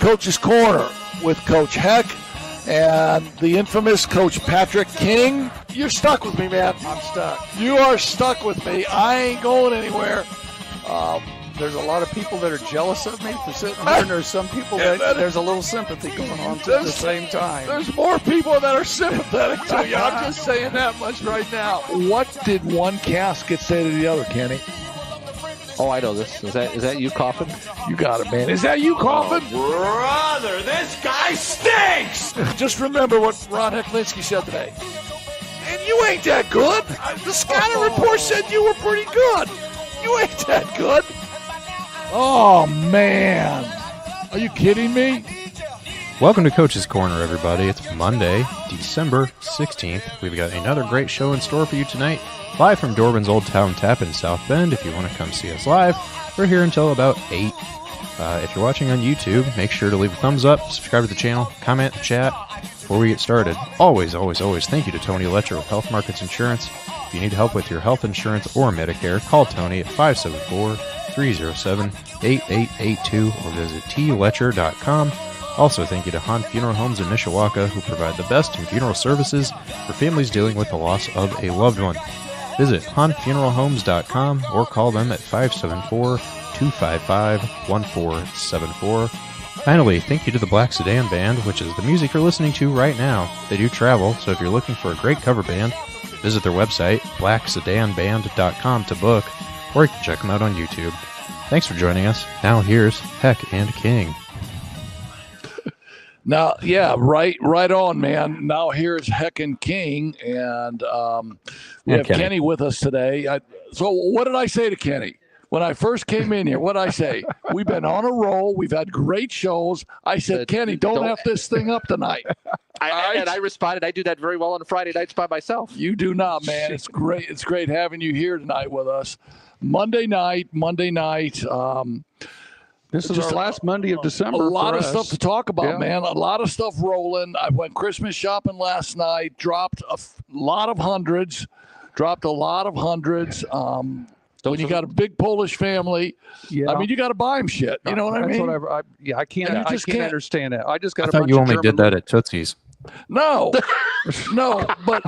Coach's Corner with Coach Heck and the infamous Coach Patrick King. You're stuck with me, man. I'm stuck. You are stuck with me. I ain't going anywhere. There's a lot of people that are jealous of me for sitting here, and there's some people that there's a little sympathy going on at the same time. There's more people that are sympathetic to you. I'm just saying that much right now. What did one casket say to the other, Kenny? Oh, I know this. Is that you coughing? You got it, man. Is that you coughing? Oh, brother, this guy stinks! Just remember what Ron Hecklinski said today. And you ain't that good. The scouting report said you were pretty good. You ain't that good. Oh, man. Are you kidding me? Welcome to Coach's Corner, everybody. It's Monday, December 16th. We've got another great show in store for you tonight. Live from Dorbin's Old Town Tap in South Bend. If you want to come see us live, we're here until about 8. If you're watching on YouTube, make sure to leave a thumbs up, subscribe to the channel, comment in the chat before we get started. Always, thank you to Tony Letcher with Health Markets Insurance. If you need help with your health insurance or Medicare, call Tony at 574-307-8882 or visit tletcher.com. Also, thank you to Hahn Funeral Homes in Mishawaka, who provide the best in funeral services for families dealing with the loss of a loved one. Visit HahnFuneralHomes.com or call them at 574-255-1474. Finally, thank you to the Black Sedan Band, which is the music you're listening to right now. They do travel, so if you're looking for a great cover band, visit their website, blacksedanband.com, to book, or you can check them out on YouTube. Thanks for joining us. Now here's Heck and King. Now, yeah, right on, man. Now here's Heck and King, and we have Kenny with us today. So what did I say to Kenny? When I first came in here, what did I say? We've been on a roll. We've had great shows. I said, Kenny, don't F this thing up tonight. And I responded, I do that very well on Friday nights by myself. You do not, man. It's great. It's great having you here tonight with us. Monday night. This is our last Monday of December. A lot of stuff to talk about, man. A lot of stuff rolling. I went Christmas shopping last night, dropped a lot of hundreds. When you got a big Polish family, I mean, you got to buy them shit. You know what I mean? I can't understand that. I just got. I thought you only did that at Tootsie's. No, but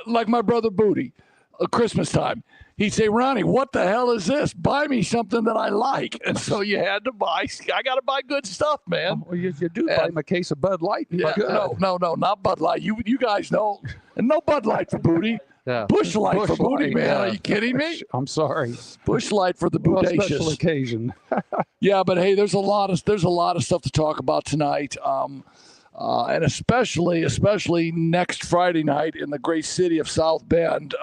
like my brother Booty, at Christmas time, he'd say, Ronnie, what the hell is this? Buy me something that I like. And so you had to buy. I got to buy good stuff, man. Well, you do buy him a case of Bud Light. Yeah, no, not Bud Light. You guys know, and no Bud Light for Booty. Yeah. Bush Light for Booty, man. Yeah. Are you kidding me? I'm sorry. Bush Light for the bodacious. Special occasion. Yeah, but hey, there's a lot of stuff to talk about tonight, and especially next Friday night in the great city of South Bend.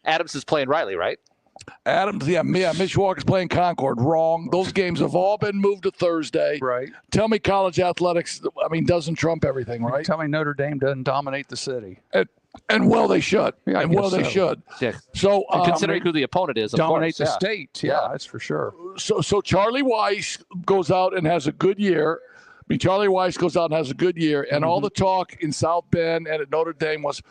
Adams is playing Riley, right? Adams, yeah, Mishawaka's playing Concord. Wrong. Those games have all been moved to Thursday. Right. Tell me college athletics, doesn't trump everything, right? Tell me Notre Dame doesn't dominate the city. And well, they should. Yeah, they should. Yeah. So considering who the opponent is, dominate the state. Yeah, that's for sure. So Charlie Weiss goes out and has a good year. Charlie Weiss goes out and has a good year, and all the talk in South Bend and at Notre Dame was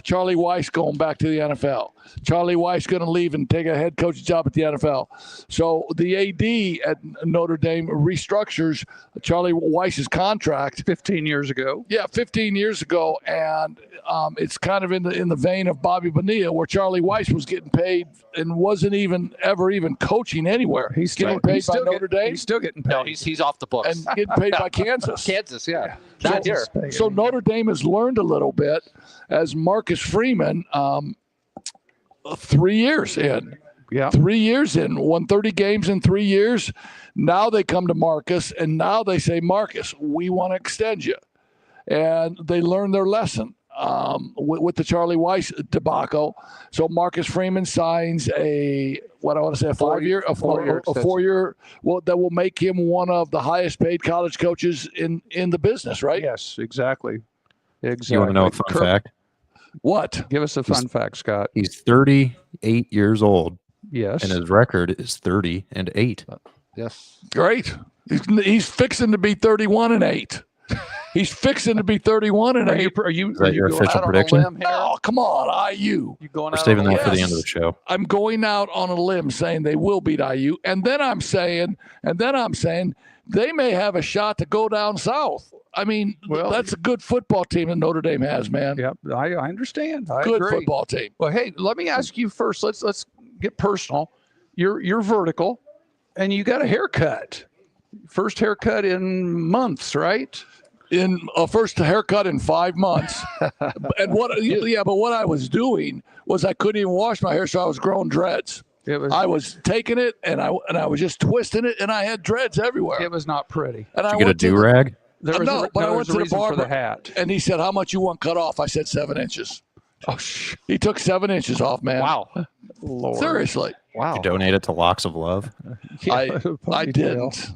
Charlie Weiss going back to the NFL. Charlie Weiss going to leave and take a head coach job at the NFL. So the AD at Notre Dame restructures Charlie Weiss's contract 15 years ago. Yeah, 15 years ago, and it's kind of in the vein of Bobby Bonilla, where Charlie Weiss was getting paid and wasn't ever coaching anywhere. He's getting paid by Notre Dame. He's still getting paid. No, he's off the books. And getting paid by Kansas. Kansas, yeah. Not here. So Notre Dame has learned a little bit as Marcus Freeman, 3 years in. Yeah. 3 years in, won 30 games in 3 years. Now they come to Marcus, and now they say, Marcus, we want to extend you. And they learn their lesson with the Charlie Weiss debacle. So Marcus Freeman signs a 4-year, well, that will make him one of the highest paid college coaches in the business, right? Yes, exactly. You want to know a fun fact? What? Give us a fun fact, Scott. He's 38 years old. Yes. And his record is 30-8. Yes. Great. He's fixing to be 31-8. He's fixing to be 31-8. Are you Is that your official prediction? Oh, come on, IU. We're saving that for the end of the show. I'm going out on a limb saying they will beat IU, and then I'm saying they may have a shot to go down south. I mean, that's a good football team that Notre Dame has, man. Yep, I understand. I Good agree. football team. Well, hey, let me ask you first. Let's get personal. You're vertical, and you got a haircut. First haircut in months, right? In a first haircut in 5 months. And but what I was doing was I couldn't even wash my hair, so I was growing dreads. I was taking it and I was just twisting it, and I had dreads everywhere. It was not pretty. And Did you get a do-rag? But I went to the barber for the hat, and he said, "How much you want cut off?" I said 7 inches. Oh, he took 7 inches off, man. Wow. Lord. Seriously. Wow. You donate it to Locks of Love? I didn't.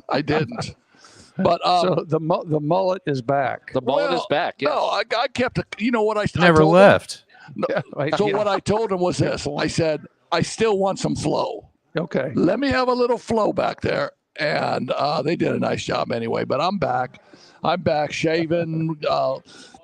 But so the mullet is back. The mullet is back. Yes. No, I kept it. You know what I Never told left. Him? No. So what I told him was this. I said, I still want some flow. Okay. Let me have a little flow back there. And they did a nice job anyway. But I'm back. I'm back shaving,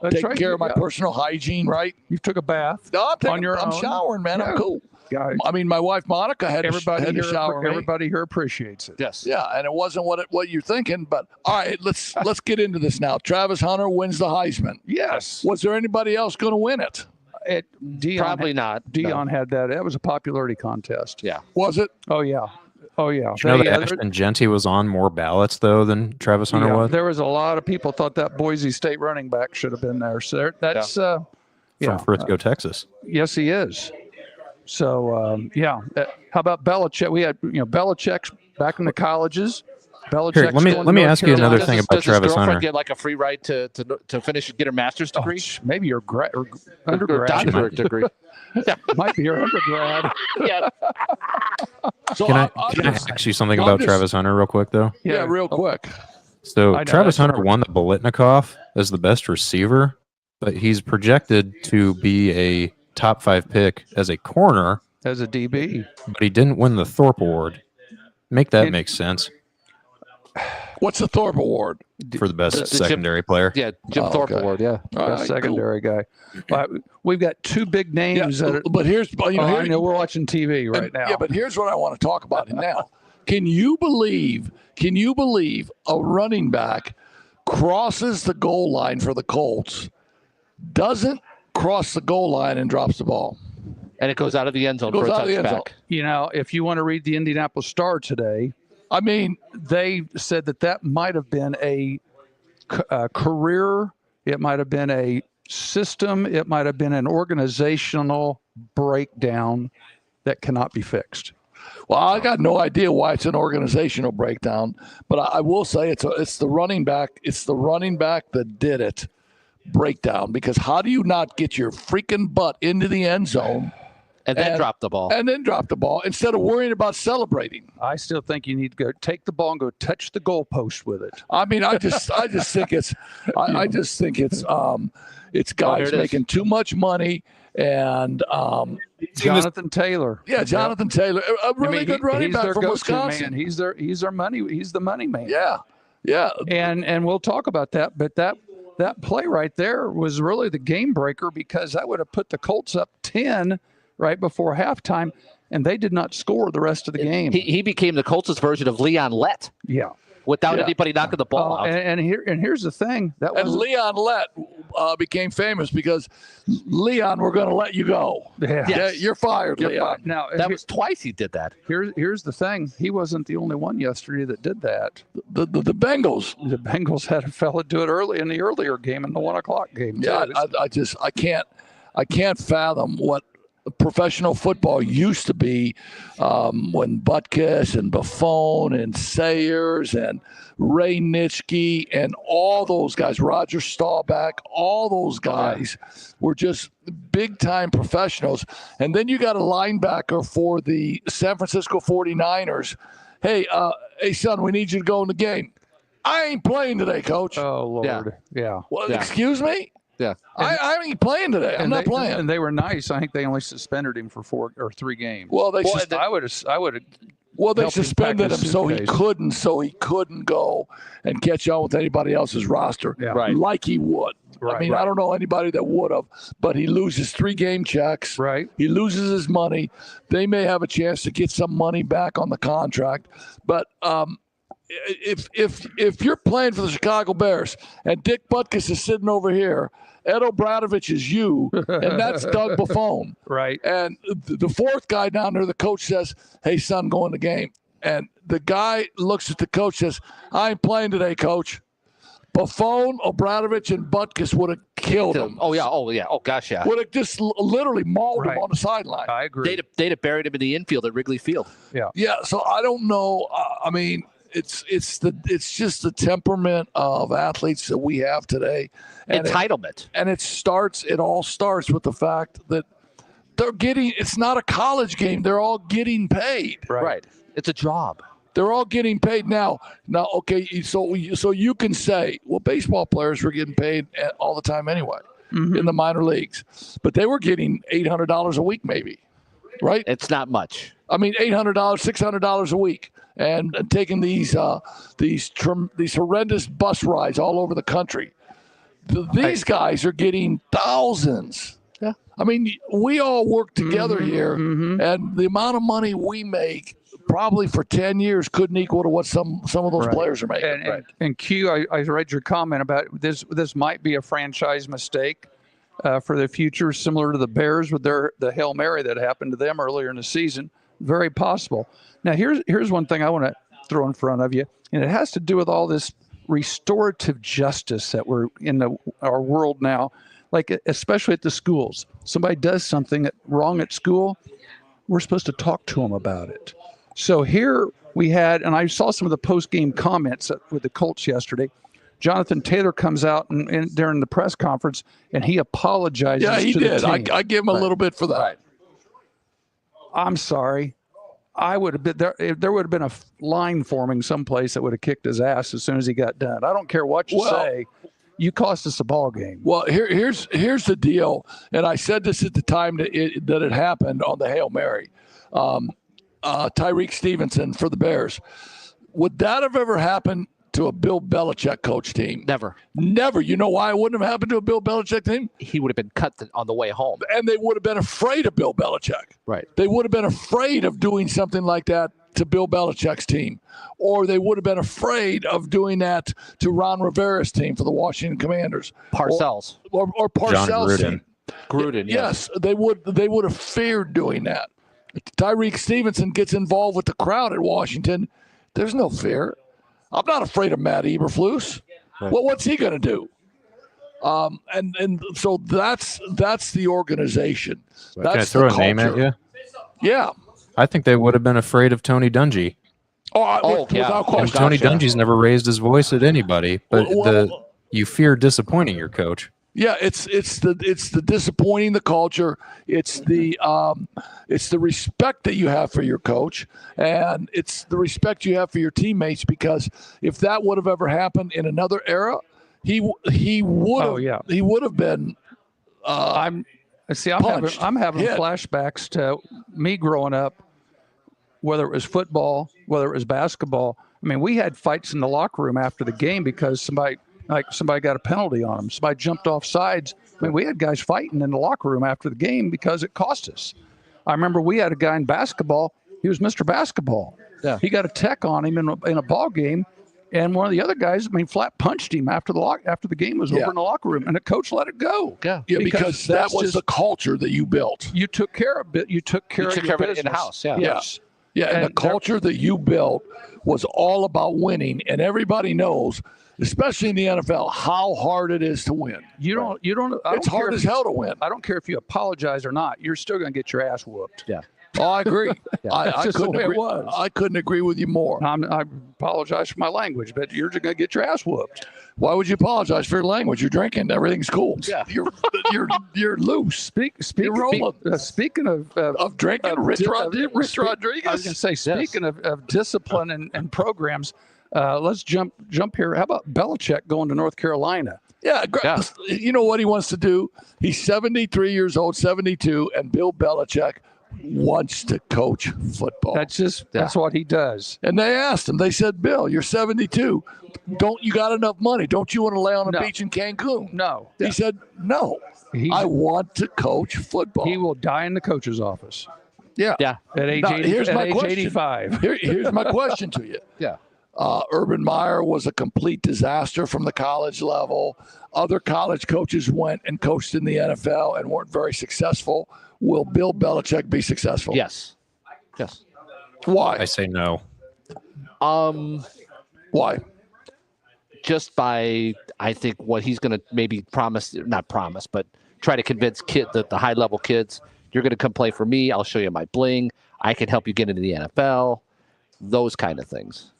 taking care of my personal hygiene, right? You took a bath. No, on your I'm own. showering, man. Yeah. I'm cool. Yeah. I mean, my wife Monica had to shower me. Everybody here appreciates it. Yes. Yeah, and it wasn't what you're thinking. But all right, let's get into this now. Travis Hunter wins the Heisman. Yes. Was there anybody else going to win it? Probably not. Dion had that. That was a popularity contest. Yeah. Was it? Oh yeah. Oh yeah. Did you know that Ashton Genty was on more ballots though than Travis Hunter was? There was a lot of people thought that Boise State running back should have been there. So that's from Frisco, Texas. Yes, he is. So how about Belichick? We had Belichick's back in the colleges. Belichick's Here, let me ask you another thing about Travis Hunter. Does his Hunter. girlfriend get like a free ride to finish and get her master's degree? Maybe your Or undergrad doctorate degree. might be your undergrad. Yeah. So Can I ask you something about Travis Hunter real quick though? Yeah, real quick. So I know, Travis that's Hunter hard. won the Bolitnikoff as the best receiver, but he's projected to be a top 5 pick as a corner, As a DB. but he didn't win the Thorpe Award. Make sense What's the Thorpe Award? for the best The secondary player. Yeah. Jim Thorpe okay. Award. Yeah. All Best right, secondary guy. But we've got two big names Yeah, that are, but here's I know we're watching TV right now. Yeah, but here's what I want to talk about now. Can you believe a running back crosses the goal line for the Colts, doesn't cross the goal line and drops the ball? And it goes out of the end zone for a touchback. If you want to read the Indianapolis Star today, I mean, they said that might have been a career, it might have been a system, it might have been an organizational breakdown that cannot be fixed. well, I got no idea why it's an organizational breakdown, but I will say it's the running back. It's the running back that did it breakdown, because how do you not get your freaking butt into the end zone And then drop the ball. and then drop the ball instead of worrying about celebrating? I still think you need to go take the ball and go touch the goalpost with it. I mean, I just think it's guys making too much money, and Jonathan Taylor. yeah, Jonathan Taylor, a really good running he's back their from go-to Wisconsin. man. He's their money. He's the money man. Yeah. And we'll talk about that, but that play right there was really the game breaker, because that would have put the Colts up 10 right before halftime, and they did not score the rest of the game. He became the Colts' version of Leon Lett Yeah. without anybody knocking the ball out. And here's the thing. That And was Leon Lett became famous because, Leon, we're going to let you go. yeah. Yeah, you're fired, Leon. Now That was twice he did that. here's the thing. He wasn't the only one yesterday that did that. The Bengals. The Bengals had a fella do it early in the earlier game, in the 1 o'clock game. Yeah, too. I can't fathom what professional football used to be when Butkus and Buffon and Sayers and Ray Nitschke and all those guys, Roger Staubach, all those guys were just big-time professionals. And then you got a linebacker for the San Francisco 49ers. Hey, son, we need you to go in the game. I ain't playing today, coach. Oh, Lord. Yeah. Well, yeah. excuse me? Yeah. I ain't playing today. I'm not playing. And they were nice. I think they only suspended him for 4 or 3 games. Well, they I would have. Well, they helped him suspended pack him his so suitcase. he couldn't go and catch on with anybody else's roster, Yeah. Right. like he would. I mean, I don't know anybody that would have, but he loses 3 game checks. Right. He loses his money. They may have a chance to get some money back on the contract, but if you're playing for the Chicago Bears and Dick Butkus is sitting over here, Ed O'Bradovich is you, and that's Doug Buffone. Right. And the fourth guy down there, the coach says, "Hey, son, go in the game." And the guy looks at the coach, says, "I ain't playing today, coach." Buffone, O'Bradovich, and Butkus would have killed him. Oh, yeah. Oh, gosh, yeah. Would have just literally mauled him on the sideline. I agree. They'd have buried him in the infield at Wrigley Field. Yeah, so I don't know. I mean, it's just the temperament of athletes that we have today. And Entitlement. It all starts with the fact that it's not a college game. They're all getting paid. Right. It's a job. They're all getting paid now. Okay, so you can say, well, baseball players were getting paid all the time anyway in the minor leagues, but they were getting $800 a week, maybe, right? It's not much. I mean, $800, $600 a week, and taking these horrendous bus rides all over the country. These guys are getting thousands. Yeah. I mean, we all work together here, and the amount of money we make probably for 10 years couldn't equal to what some of those players are making. And Q, I read your comment about this. This might be a franchise mistake for the future, similar to the Bears with the Hail Mary that happened to them earlier in the season. Very possible. Now, here's one thing I want to throw in front of you, and it has to do with all this restorative justice that we're in our world now, like especially at the schools. Somebody does something wrong at school, we're supposed to talk to them about it. So here we had, and I saw some of the post-game comments with the Colts yesterday. Jonathan Taylor comes out and during the press conference, and he apologizes. Yeah, he to did. The team. I give him a little bit for that. Right. I'm sorry. I would have been there. There would have been a line forming someplace that would have kicked his ass as soon as he got done. I don't care what you say. You cost us a ball game. Well, here's the deal, and I said this at the time that it happened on the Hail Mary. Tyreek Stevenson for the Bears. Would that have ever happened to a Bill Belichick coach team? Never. Never. You know why it wouldn't have happened to a Bill Belichick team? He would have been cut on the way home. And they would have been afraid of Bill Belichick. Right. They would have been afraid of doing something like that to Bill Belichick's team. Or they would have been afraid of doing that to Ron Rivera's team for the Washington Commanders. Parcells. Or Parcells' team. Gruden, yes. They would have feared doing that. Tyreek Stevenson gets involved with the crowd at Washington. There's no fear. I'm not afraid of Matt Eberflus. Right. Well, what's he going to do? And so that's the organization. Can I throw a name at you? Yeah. I think they would have been afraid of Tony Dungy. Without question. And Tony Dungy's never raised his voice at anybody, but you fear disappointing your coach. Yeah, it's the disappointing the culture. It's the respect that you have for your coach, and it's the respect you have for your teammates. Because if that would have ever happened in another era, he would have been. I'm having flashbacks to me growing up. Whether it was football, whether it was basketball. I mean, we had fights in the locker room after the game because somebody got a penalty on them. Somebody jumped off sides. I mean, we had guys fighting in the locker room after the game because it cost us. I remember we had a guy in basketball. He was Mr. Basketball. Yeah. He got a tech on him in a ball game, and one of the other guys, flat punched him after the game was over in the locker room, and the coach let it go. Yeah, because that was the culture that you built. You took care of it. You took care of it in the house. Yeah. Yes. Yeah, and the culture that you built was all about winning, and everybody knows, especially in the NFL, how hard it is to win. It's hard as hell to win. I don't care if you apologize or not. You're still going to get your ass whooped. Yeah. Oh, I agree. That's just the way it was. I couldn't agree with you more. I apologize for my language, but you're just going to get your ass whooped. Why would you apologize for your language? You're drinking. Everything's cool. Yeah. You're loose. Speaking of drinking, Rich Rodriguez. I was going to say, speaking of discipline and programs, let's jump here. How about Belichick going to North Carolina? Yeah. You know what he wants to do? He's 73 years old, 72, and Bill Belichick wants to coach football. That's what he does. And they asked him, they said, Bill, you're 72. Don't you got enough money? Don't you want to lay on a beach in Cancun? No. He said, no. I want to coach football. He will die in the coach's office. Yeah. Yeah. At age 85. Here's my question to you. Yeah. Urban Meyer was a complete disaster from the college level. Other college coaches went and coached in the NFL and weren't very successful. Will Bill Belichick be successful? Yes. Why? I say no. Why? Just by, I think, what he's going to maybe not promise, but try to convince the high-level kids, you're going to come play for me. I'll show you my bling. I can help you get into the NFL. Those kind of things.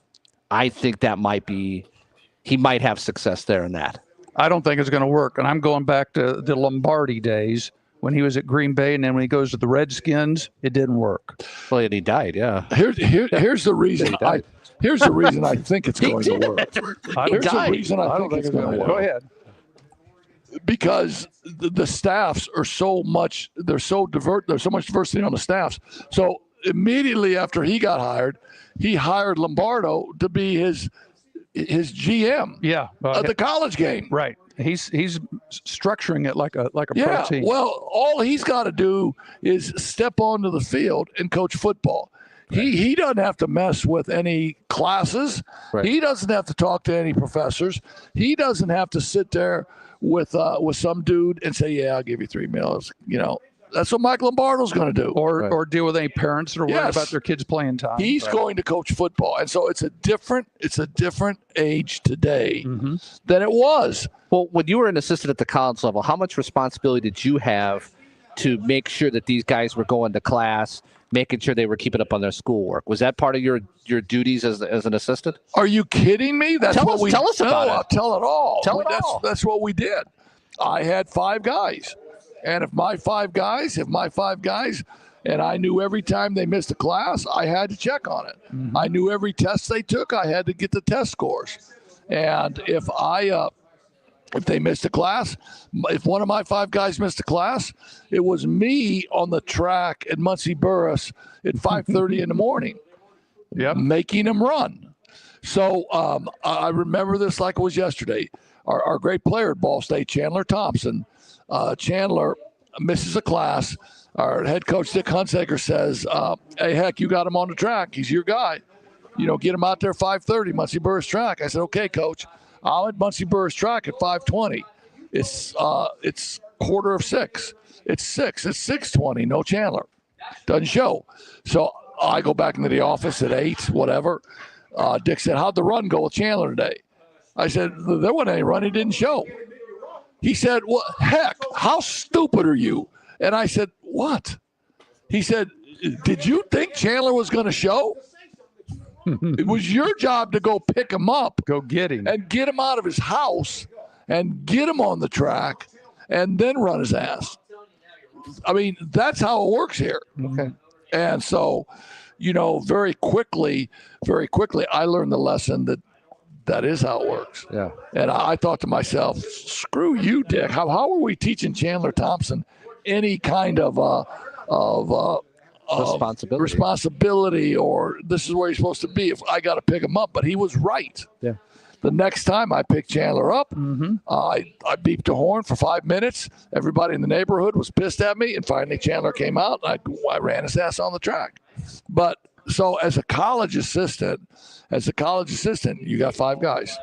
I think that he might have success there in that. I don't think it's going to work. And I'm going back to the Lombardi days when he was at Green Bay, and then when he goes to the Redskins, it didn't work. Well, and he died, yeah. Here's the reason Here's the reason I think it's going to work. Here's the reason I think it's going to work. Go ahead. Because the staffs are there's so much diversity on the staffs. So immediately after he got hired, he hired Lombardo to be his GM. Yeah, at the college game. Right. He's structuring it like a pro team. Well, all he's got to do is step onto the field and coach football. He doesn't have to mess with any classes. Right. He doesn't have to talk to any professors. He doesn't have to sit there with some dude and say, "Yeah, I'll give you 3 meals." That's what Mike Lombardo's going to do. Or deal with any parents that are worried about their kids' playing time. He's going to coach football, and so it's a different age today than it was. Well, when you were an assistant at the college level, how much responsibility did you have to make sure that these guys were going to class, making sure they were keeping up on their schoolwork? Was that part of your duties as an assistant? Are you kidding me? That's tell us about it. I'll tell it all. That's what we did. I had 5 guys. And if my five guys, and I knew every time they missed a class, I had to check on it. Mm-hmm. I knew every test they took, I had to get the test scores. And if they missed a class, if one of my 5 guys missed a class, it was me on the track at Muncie Burris at 5:30 in the morning, making them run. So I remember this like it was yesterday. Our great player at Ball State, Chandler Thompson, Chandler misses a class. Our head coach, Dick Hunsaker, says, "Hey, heck, you got him on the track. He's your guy. Get him out there 5:30, Muncie Burris track." I said, "Okay, coach. I'm at Muncie Burris track at 5:20. It's 5:45. It's 6. It's 6:20. No Chandler. Doesn't show." So I go back into the office at 8, whatever. Dick said, "How'd the run go with Chandler today?" I said, "There wasn't any run. He didn't show." He said, "Well, heck, how stupid are you?" And I said, "What?" He said, "Did you think Chandler was going to show? It was your job to go pick him up, go get him, and get him out of his house and get him on the track and then run his ass." I mean, that's how it works here. Okay. And so, very quickly, I learned the lesson that is how it works. Yeah. And I thought to myself, screw you, Dick. How are we teaching Chandler Thompson any kind of responsibility, or this is where he's supposed to be if I got to pick him up? But he was right. Yeah. The next time I picked Chandler up, I beeped a horn for 5 minutes. Everybody in the neighborhood was pissed at me, and finally Chandler came out. And I ran his ass on the track. But so as a college assistant, you got 5 guys.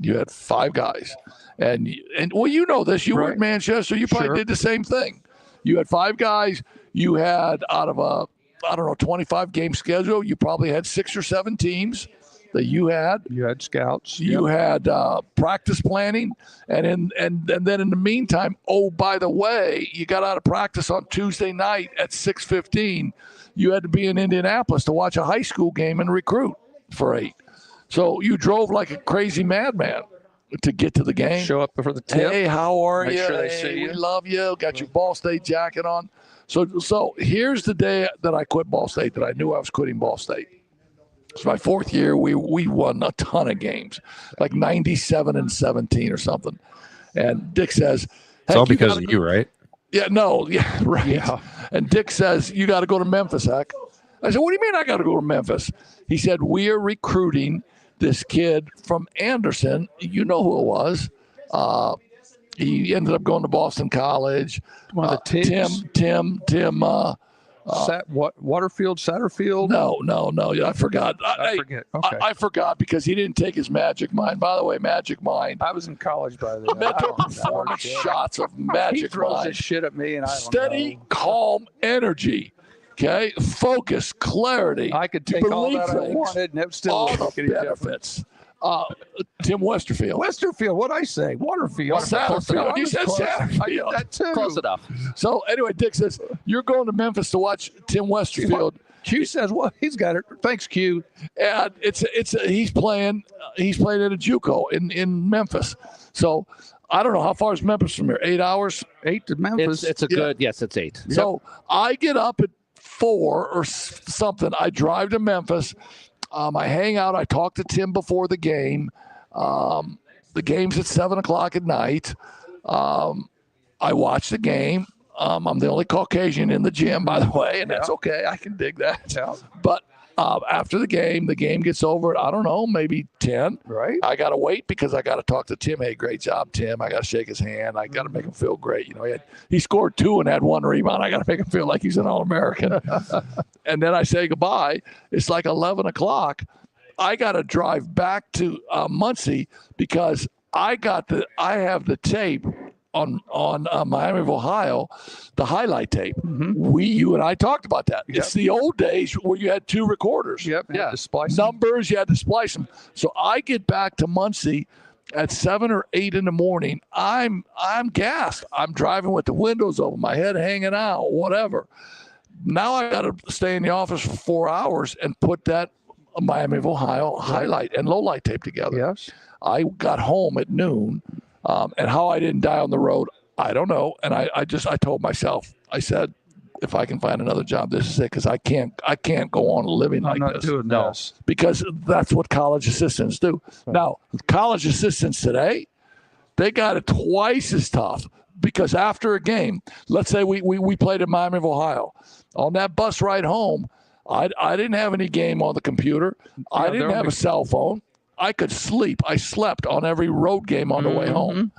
You had 5 guys, and well, you know this. You were at Manchester. You probably did the same thing. You had 5 guys. You had out of a 25 game schedule, you probably had 6 or 7 teams that you had. You had scouts. You had practice planning, and then in the meantime, oh, by the way, you got out of practice on Tuesday night at 6:15. You had to be in Indianapolis to watch a high school game and recruit for 8. So you drove like a crazy madman to get to the game. Show up for the tip. Hey, how are you? Make sure they hey, see you. We love you. Got your Ball State jacket on. So here's the day that I quit Ball State, that I knew I was quitting Ball State. It's my 4th year. We won a ton of games, like 97-17 or something. And Dick says, it's all because of you, right? Yeah, no, yeah, right. Yeah. And Dick says, "You got to go to Memphis, heck." I said, "What do you mean I got to go to Memphis?" He said, "We are recruiting this kid from Anderson." You know who it was. He ended up going to Boston College. One of the Tigs. Tim Waterfield, Satterfield? No. I forgot. I forget. Okay. I forgot because he didn't take his Magic Mind. By the way, Magic Mind. I was in college by then. Mental performance shots of He Magic throws Mind. this shit at me, and I don't Steady, know. calm energy. Okay, focus, clarity. I could take all believe that I things, wanted, and it still all wouldn't the make any difference. benefits. Tim Westerfield. Westerfield, what'd I say? Waterfield. Satterfield. You said Satterfield. I did that too. Close enough. So anyway, Dick says you're going to Memphis to watch Tim Westerfield, Q says, well, he's got it. Thanks, Q. and he's playing at a JUCO in Memphis. So I don't know how far is Memphis from here. 8 hours. 8 to Memphis. It's a good, yes, it's 8. So I get up at 4 or something. I drive to Memphis. I hang out. I talk to Tim before the game. The game's at 7:00 at night. I watch the game. I'm the only Caucasian in the gym, by the way, and that's okay. I can dig that. Yeah. But after the game gets over at, I don't know, maybe 10. Right. I got to wait because I got to talk to Tim. Hey, great job, Tim. I got to shake his hand. I got to make him feel great. You know, he scored 2 and had 1 rebound. I got to make him feel like he's an All-American. And then I say goodbye. It's like 11 o'clock. I got to drive back to Muncie because I have the tape on Miami of Ohio, the highlight tape. Mm-hmm. You and I talked about that. Yep. It's the old days where you had 2 recorders. Yep. Yeah. To splice them. Numbers, you had to splice them. So I get back to Muncie at 7 or 8 in the morning. I'm gassed. I'm driving with the windows open, my head hanging out, whatever. Now I got to stay in the office for 4 hours and put that Miami of Ohio highlight and low light tape together. Yes. I got home at noon, and how I didn't die on the road, I don't know. And I told myself, I said, if I can find another job, this is it, because I can't go on living I'm like not this. doing this. Because that's what college assistants do. Right. Now, college assistants today, they got it twice as tough, because after a game, let's say we played in Miami of Ohio. On that bus ride home, I didn't have any game on the computer. I didn't have a cell phone. I could sleep. I slept on every road game on the way home.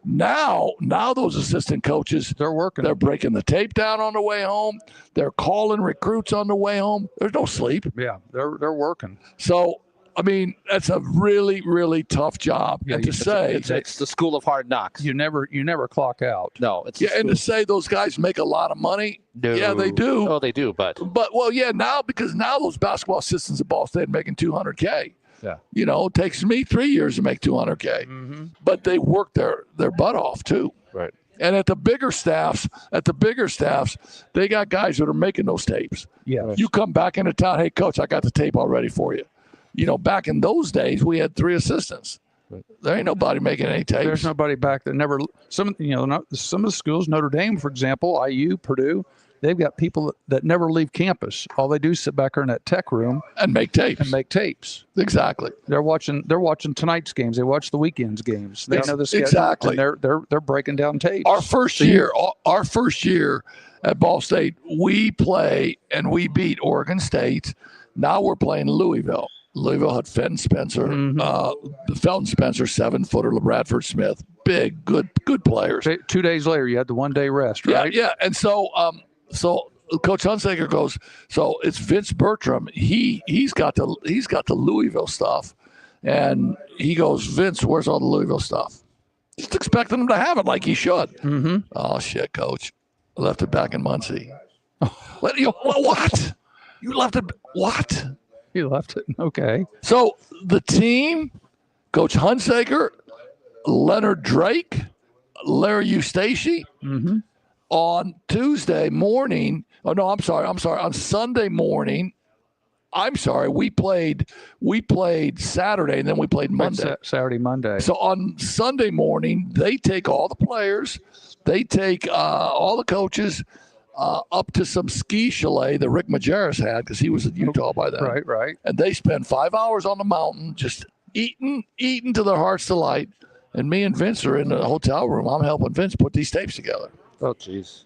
Now those assistant coaches, They're working. they're breaking the tape down on the way home. They're calling recruits on the way home. There's no sleep. Yeah, they're working. So, I mean, that's a really, really tough job. Yeah, And to say, It's the school of hard knocks. You never clock out. No, it's yeah, and to say those guys make a lot of money, no. yeah, they do. Oh, they do, but Well, yeah, because now those basketball assistants at Ball State are making $200K. Yeah. You know, it takes me 3 years to make $200K. Mm-hmm. But they work their butt off too. right. And at the bigger staffs, they got guys that are making those tapes. Yeah. You come back into town, hey coach, I got the tape all ready for you. You know, back in those days, we had 3 assistants. Right. There ain't nobody making any tapes. There's nobody back that never. Some of the schools, Notre Dame, for example, IU, Purdue, they've got people that never leave campus. All they do is sit back there in that tech room and make tapes. and make tapes. Exactly. They're watching tonight's games. They watch the weekend's games. They know the schedule. Exactly. And they're breaking down tapes. Our first year at Ball State, we play and we beat Oregon State. Now we're playing Louisville. Louisville had Felton Spencer, Felton Spencer, 7-footer, LaBradford Smith, big, good players. 2 days later, you had the 1 day rest, right? Yeah. And so Coach Hunsaker goes, so it's Vince Bertram. He's got the Louisville stuff, and he goes, Vince, where's all the Louisville stuff? Just expecting him to have it like he should. Mm-hmm. Oh shit, Coach, I left it back in Muncie. What? You left it? What? You left it. Okay. So the team, Coach Hunsaker, Leonard Drake, Larry Eustace, on Tuesday morning. Oh no, I'm sorry. On Sunday morning. We played Saturday and then we played Monday. Saturday, Monday. So on Sunday morning, they take all the players, they take all the coaches up to some ski chalet that Rick Majerus had because he was at Utah by then. Right. And they spend 5 hours on the mountain just eating to their heart's delight. And me and Vince are in the hotel room. I'm helping Vince put these tapes together. Oh, jeez.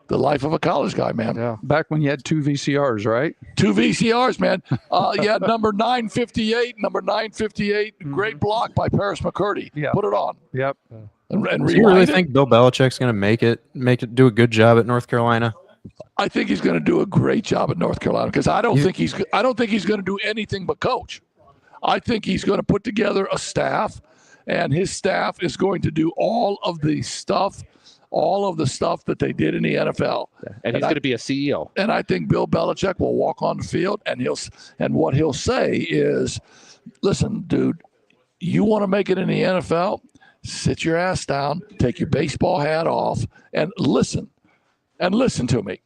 The life of a college guy, man. Yeah. Back when you had 2 VCRs, right? 2 VCRs, man. You had number 958. Great block by Paris McCurdy. Yeah. Put it on. Yep. And Do you really rewind it. think Bill Belichick's going to make it do a good job at North Carolina? I think he's going to do a great job at North Carolina because I don't think he's going to do anything but coach. I think he's going to put together a staff, and his staff is going to do all of the stuff that they did in the NFL. And he's going to be a CEO. And I think Bill Belichick will walk on the field, and what he'll say is, "Listen, dude, you want to make it in the NFL? Sit your ass down, take your baseball hat off, and listen to me."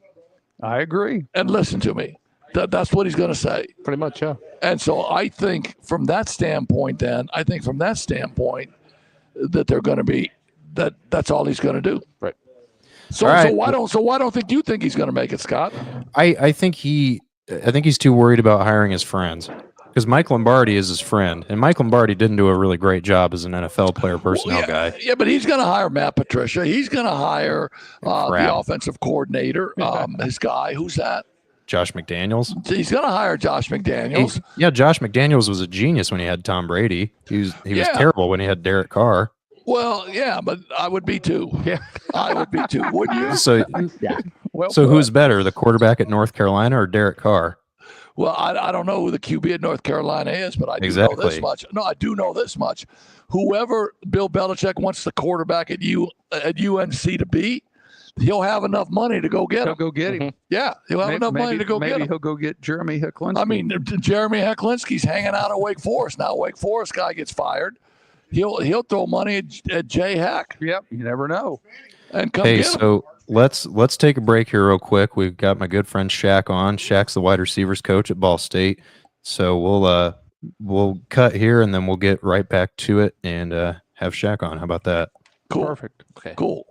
I agree. And listen to me. That's what he's going to say. Pretty much, yeah. And so I think from that standpoint, that they're going to be that's all he's going to do. Right. So right. so why don't you think he's going to make it, Scott? I think he's too worried about hiring his friends. Because Mike Lombardi is his friend, and Mike Lombardi didn't do a really great job as an NFL player personnel guy. Yeah, but he's going to hire Matt Patricia. He's going to hire the offensive coordinator, his guy. Who's that? Josh McDaniels. He's going to hire Josh McDaniels. Josh McDaniels was a genius when he had Tom Brady. He was terrible when he had Derek Carr. Well, yeah, but I would be too. Yeah, I would be too. Wouldn't you? So, yeah. Well, so who's better, the quarterback at North Carolina or Derek Carr? Well, I don't know who the QB at North Carolina is, but I do know this much. No, I do know this much. Whoever Bill Belichick wants the quarterback at UNC to be, he'll have enough money to go get him. He'll go get him. Yeah, he'll have enough money to go get him. Maybe he'll go get Jeremy Hecklinski. I mean, Jeremy Hecklinski's hanging out at Wake Forest now. Wake Forest guy gets fired. He'll throw money at Jay Hack. Yep, you never know. And come get him. So let's take a break here real quick. We've got my good friend Shaq on. Shaq's the wide receivers coach at Ball State. So we'll cut here and then we'll get right back to it and have Shaq on. How about that? Cool. Perfect. Okay. Cool.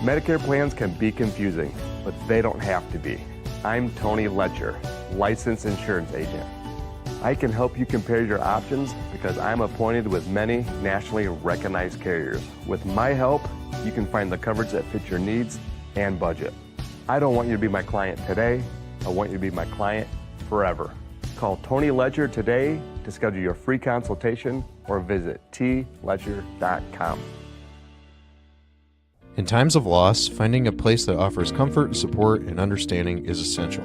Medicare plans can be confusing, but they don't have to be. I'm Tony Letcher, licensed insurance agent. I can help you compare your options because I'm appointed with many nationally recognized carriers. With my help, you can find the coverage that fits your needs and budget. I don't want you to be my client today. I want you to be my client forever. Call Tony Letcher today to schedule your free consultation or visit tletcher.com. In times of loss, finding a place that offers comfort, support, and understanding is essential.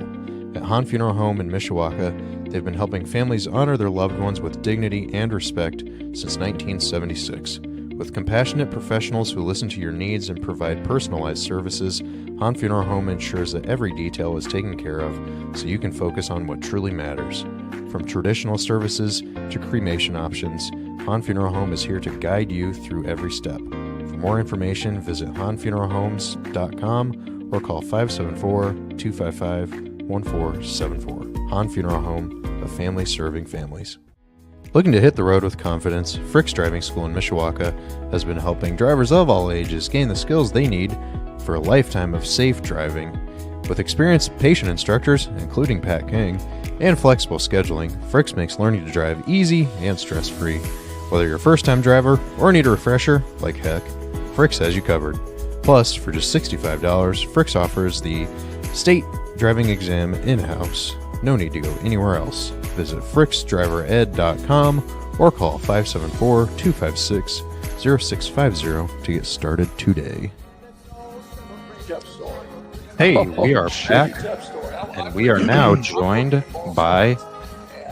At Hahn Funeral Home in Mishawaka, they've been helping families honor their loved ones with dignity and respect since 1976. With compassionate professionals who listen to your needs and provide personalized services, Hahn Funeral Home ensures that every detail is taken care of so you can focus on what truly matters. From traditional services to cremation options, Hahn Funeral Home is here to guide you through every step. For more information, visit hahnfuneralhomes.com or call 574-255-1474. Hahn Funeral Home, a family serving families. Looking to hit the road with confidence, Frick's Driving School in Mishawaka has been helping drivers of all ages gain the skills they need for a lifetime of safe driving. With experienced patient instructors, including Pat King, and flexible scheduling, Frick's makes learning to drive easy and stress-free. Whether you're a first-time driver or need a refresher, like heck, Frick's has you covered. Plus, for just $65, Frick's offers the state driving exam in-house. No need to go anywhere else. Visit fricksdrivered.com or call 574-256-0650 to get started today. Hey, we are back, and we are now joined by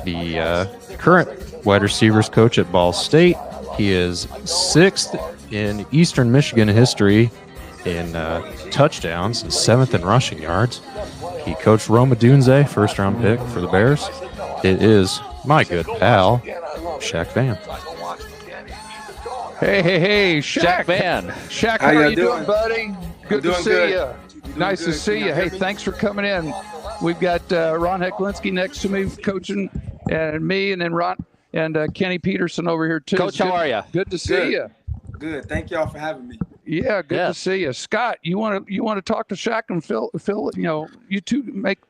the current wide receivers coach at Ball State. He is 6th in Eastern Michigan history in touchdowns, 7th in rushing yards. He coached Roma Dunze, first-round pick for the Bears. It is my good pal, Shaq Vann. Hey, Shaq. Vann. Shaq, how are you doing, buddy? Good to see you. Nice to see you. Hey, thanks for coming in. We've got Ron Hecklinski next to me coaching, and me, and then Ron and Kenny Peterson over here too. Coach, how are you? Good to see you. Good. Thank y'all for having me. Yeah, good to see you, Scott. You want to talk to Shaq and Phil? You know, you two make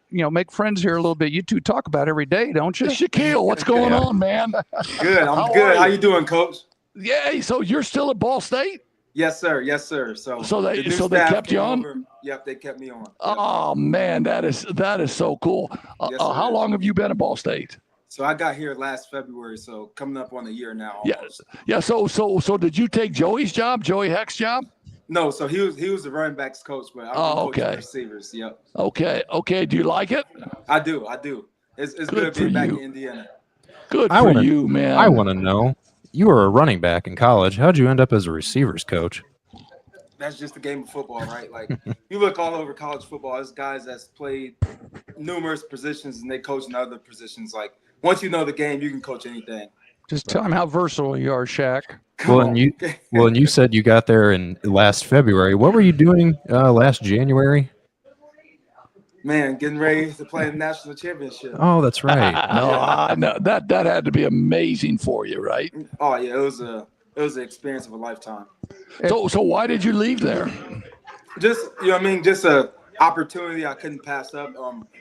friends here a little bit. You two talk about every day, don't you? Shaquille, what's going on, man? Good. I'm good. How you doing, Coach? Yeah. So you're still at Ball State? Yes, sir. Yes, sir. So they kept you on? Over. Yep, they kept me on. Yep. Oh man, that is so cool. Yes, how long have you been at Ball State? So I got here last February, so coming up on a year now. Almost. Yeah. So did you take Joey's job, Joey Heck's job? No, so he was the running backs coach, but I'm coaching receivers. Yep. Okay. Do you like it? I do. It's good being back in Indiana. Good for you, man. I want to know. You were a running back in college. How'd you end up as a receivers coach? That's just the game of football, right? Like you look all over college football, there's guys that's played numerous positions and they coach in other positions. Like once you know the game, you can coach anything. Just tell him how versatile you are, Shaq. And you said you got there in last February. What were you doing last January? Man, getting ready to play the national championship. Oh, that's right. No, that had to be amazing for you, right? Oh yeah, it was an experience of a lifetime. So why did you leave there? Just just a opportunity I couldn't pass up.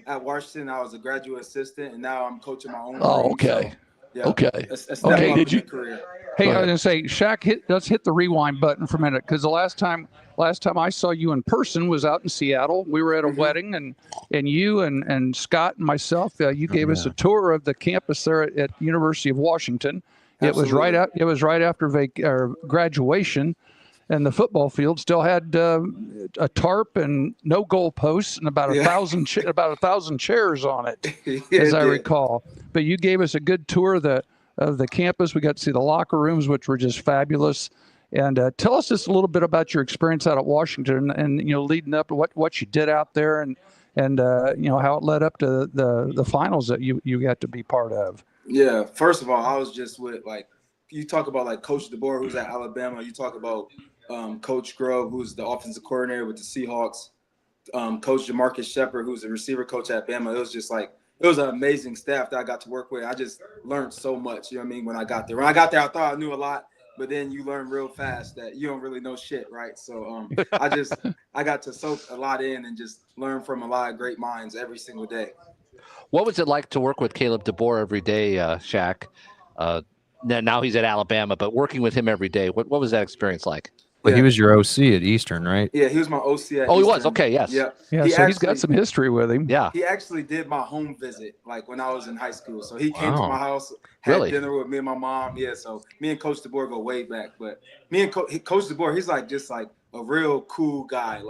At Washington, I was a graduate assistant, and now I'm coaching my own. Oh, okay. Yeah, okay. Did you? Career. Hey, I was gonna say, Shaq, let's hit the rewind button for a minute, because the last time I saw you in person was out in Seattle. We were at a wedding, and you and Scott and myself, you gave us a tour of the campus there at University of Washington. Absolutely. It was right after graduation, and the football field still had a tarp and no goalposts and about 1,000 chairs on it, as I recall. But you gave us a good tour of the campus. We got to see the locker rooms, which were just fabulous. And tell us just a little bit about your experience out at Washington, and leading up to what you did out there, and how it led up to the finals that you got to be part of. Yeah, first of all, I was just with you talk about Coach DeBoer, who's at Alabama. You talk about Coach Grove, who's the offensive coordinator with the Seahawks. Coach Jamarcus Shepard, who's the receiver coach at Bama. It was just it was an amazing staff that I got to work with. I just learned so much. You know what I mean? When I got there, I thought I knew a lot, but then you learn real fast that you don't really know shit, right? So I got to soak a lot in and just learn from a lot of great minds every single day. What was it like to work with Caleb DeBoer every day, Shaq? Now he's at Alabama, but working with him every day, what was that experience like? Well, he was your OC at Eastern, right? Yeah, he was my OC at Eastern. Oh, he was? Okay, yes. Yeah. So he's got some history with him. Yeah. He actually did my home visit, when I was in high school. So he came to my house, had dinner with me and my mom. Yeah, so me and Coach DeBoer go way back. But me and Coach DeBoer, he's just a real cool guy.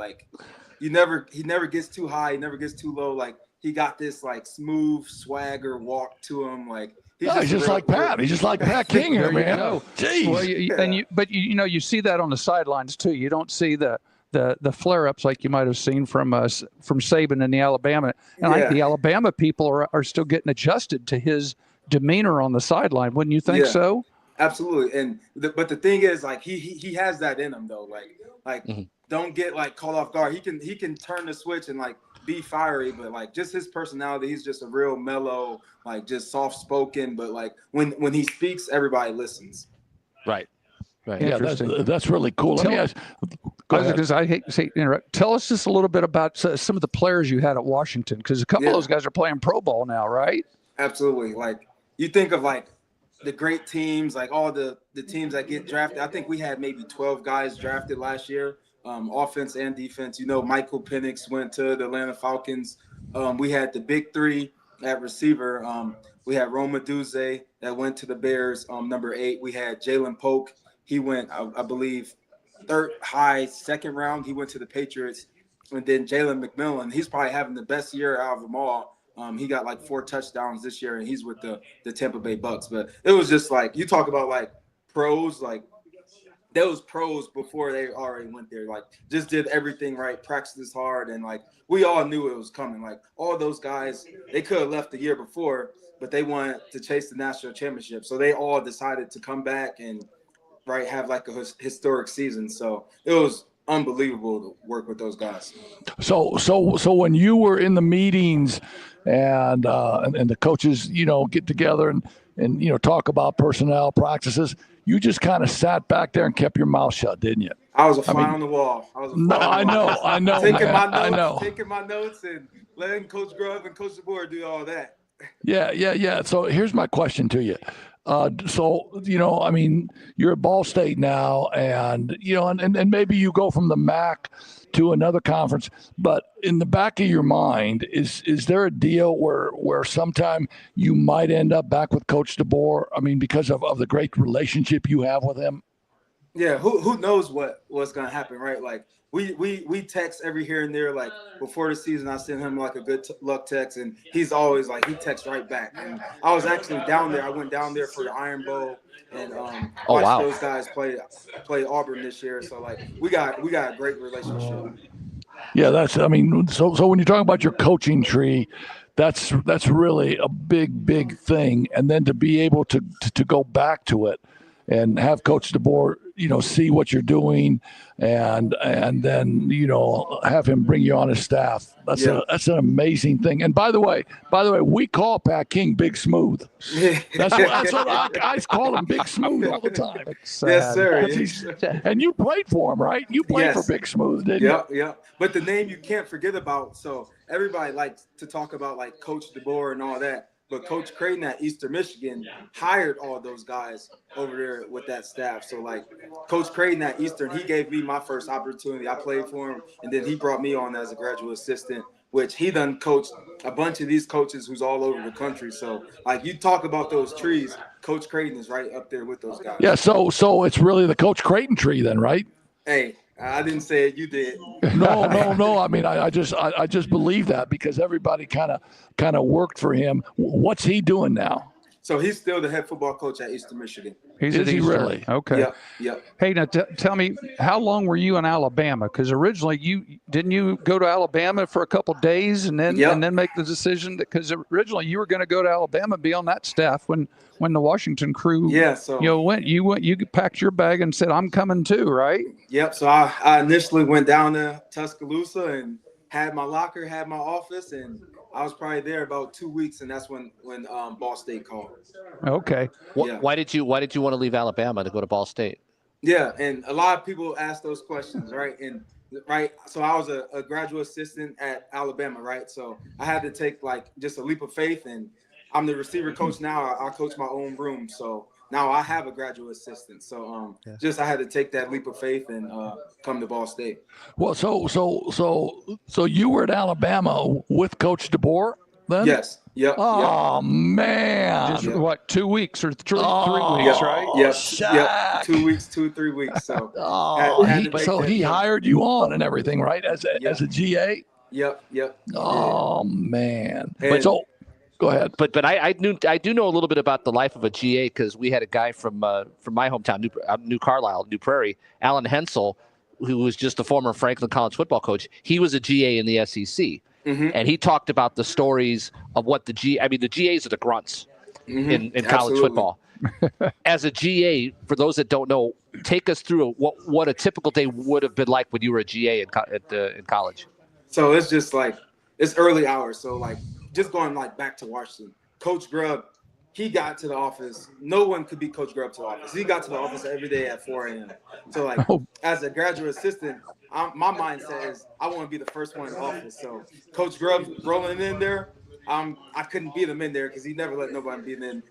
He never gets too high, he never gets too low. He got this smooth swagger walk to him. He's just like Pat. He's just like Pat King here, man. Jeez. Well, you see that on the sidelines too. You don't see the flare-ups like you might have seen from Saban in the Alabama. And I think the Alabama people are still getting adjusted to his demeanor on the sideline. Wouldn't you think so? Absolutely. But the thing is, he has that in him though. Don't get caught off guard. He can turn the switch and be fiery, but just his personality, he's just a real mellow, just soft spoken. But when he speaks, everybody listens. Right. Yeah, that's really cool. Let me ask. I hate to say interrupt. Tell us just a little bit about some of the players you had at Washington, because a couple of those guys are playing pro ball now, right? Absolutely. You think of the great teams, all the teams that get drafted. I think we had maybe 12 guys drafted last year. Offense and defense. Michael Penix went to the Atlanta Falcons. We had the big three at receiver. We had Roma Duze that went to the Bears, number 8. We had Jalen Polk. He went, I believe, second round. He went to the Patriots. And then Jalen McMillan, he's probably having the best year out of them all. He got 4 touchdowns this year, and he's with the Tampa Bay Bucks. But it was just you talk about pros, those pros before they already went there, just did everything right, practiced hard, and we all knew it was coming. All those guys, they could have left the year before, but they wanted to chase the national championship, so they all decided to come back and have a historic season. So it was unbelievable to work with those guys. So when you were in the meetings and the coaches, get together and talk about personnel practices, you just kind of sat back there and kept your mouth shut, didn't you? I was a fly on the wall. I know. Taking my notes and letting Coach Grove and Coach DeBoer do all that. Yeah. So here's my question to you. You're at Ball State now, and and maybe you go from the MAC to another conference, but in the back of your mind, is there a deal where sometime you might end up back with Coach DeBoer? Because of the great relationship you have with him? Yeah, who knows what's gonna happen, right? Like we text every here and there. Like before the season, I send him like a good luck text, and he's always like he texts right back. And I was actually down there. I went down there for the Iron Bowl and Oh, watched wow. those guys play Auburn this year. So like we got a great relationship. Yeah, I mean, so when you're talking about your coaching tree, that's really a big thing. And then to be able to go back to it and have Coach DeBoer, see what you're doing, and then have him bring you on his staff. That's an amazing thing. And by the way, we call Pat King Big Smooth. That's what I call him, Big Smooth, all the time. Yes, sir. And you played for him, right? You played for Big Smooth, didn't you? Yeah. But the name you can't forget about. So everybody likes to talk about like Coach DeBoer and all that. But Coach Creighton at Eastern Michigan hired all those guys over there with that staff. So like Coach Creighton at Eastern, he gave me my first opportunity. I played for him, and then he brought me on as a graduate assistant, which he done coached a bunch of these coaches who's all over the country. So like you talk about those trees, Coach Creighton is right up there with those guys. Yeah, so it's really the Coach Creighton tree then, right? Hey, I didn't say it. You did. No. I mean, I just believe that because everybody kind of worked for him. What's he doing now? So he's still the head football coach at Eastern Michigan. Is he really? Okay. Yep. Hey, now tell me, how long were you in Alabama? Because originally you go to Alabama for a couple of days and then make the decision because originally you were going to go to Alabama and be on that staff when the Washington crew you packed your bag and said I'm coming too, right? Yep. So I initially went down to Tuscaloosa and had my locker, had my office, and I was probably there about 2 weeks, and that's when Ball State called. Okay. Why did you want to leave Alabama to go to Ball State? Yeah, and a lot of people ask those questions, right? So I was a graduate assistant at Alabama, right? So I had to take like just a leap of faith, and I'm the receiver coach now. I coach my own room, so now I have a graduate assistant. So I had to take that leap of faith and come to Ball State. Well, so you were at Alabama with Coach DeBoer then? Yes. Yep. Oh man! Just what, 2 weeks or 3 weeks, right? Yep. Shaq. Yep. 2 weeks, 2-3 weeks. So he hired you on and everything, right? As a GA. Yep. Oh man! And, so go ahead. But I do know a little bit about the life of a GA because we had a guy from my hometown, New Carlisle, New Prairie, Alan Hensel, who was just a former Franklin College football coach. He was a GA in the SEC. Mm-hmm. And he talked about the stories of what the GAs are the grunts in college football. As a GA, for those that don't know, take us through what a typical day would have been like when you were a GA in college. So it's just like it's early hours. So like just going like back to Washington, Coach Grubb, he got to the office. No one could beat Coach Grubb to the office. He got to the office every day at 4 a.m. So like as a graduate assistant, my mindset is I want to be the first one in the office. So Coach Grubb rolling in there, I couldn't beat him in there because he never let nobody beat him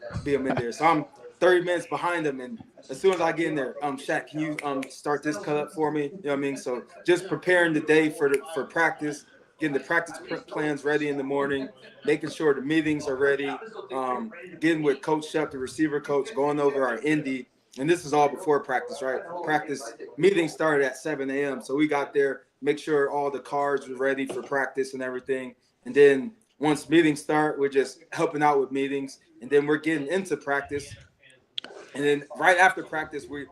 in there. So I'm 30 minutes behind him, and as soon as I get in there, Shaq, can you start this cut up for me? You know what I mean? So just preparing the day for practice, getting the practice plans ready in the morning, making sure the meetings are ready, getting with Coach Shep, the receiver coach, going over our Indy. And this is all before practice, right? Practice meetings started at 7 a.m. So we got there, make sure all the cards were ready for practice and everything. And then once meetings start, we're just helping out with meetings. And then we're getting into practice. And then right after practice, we're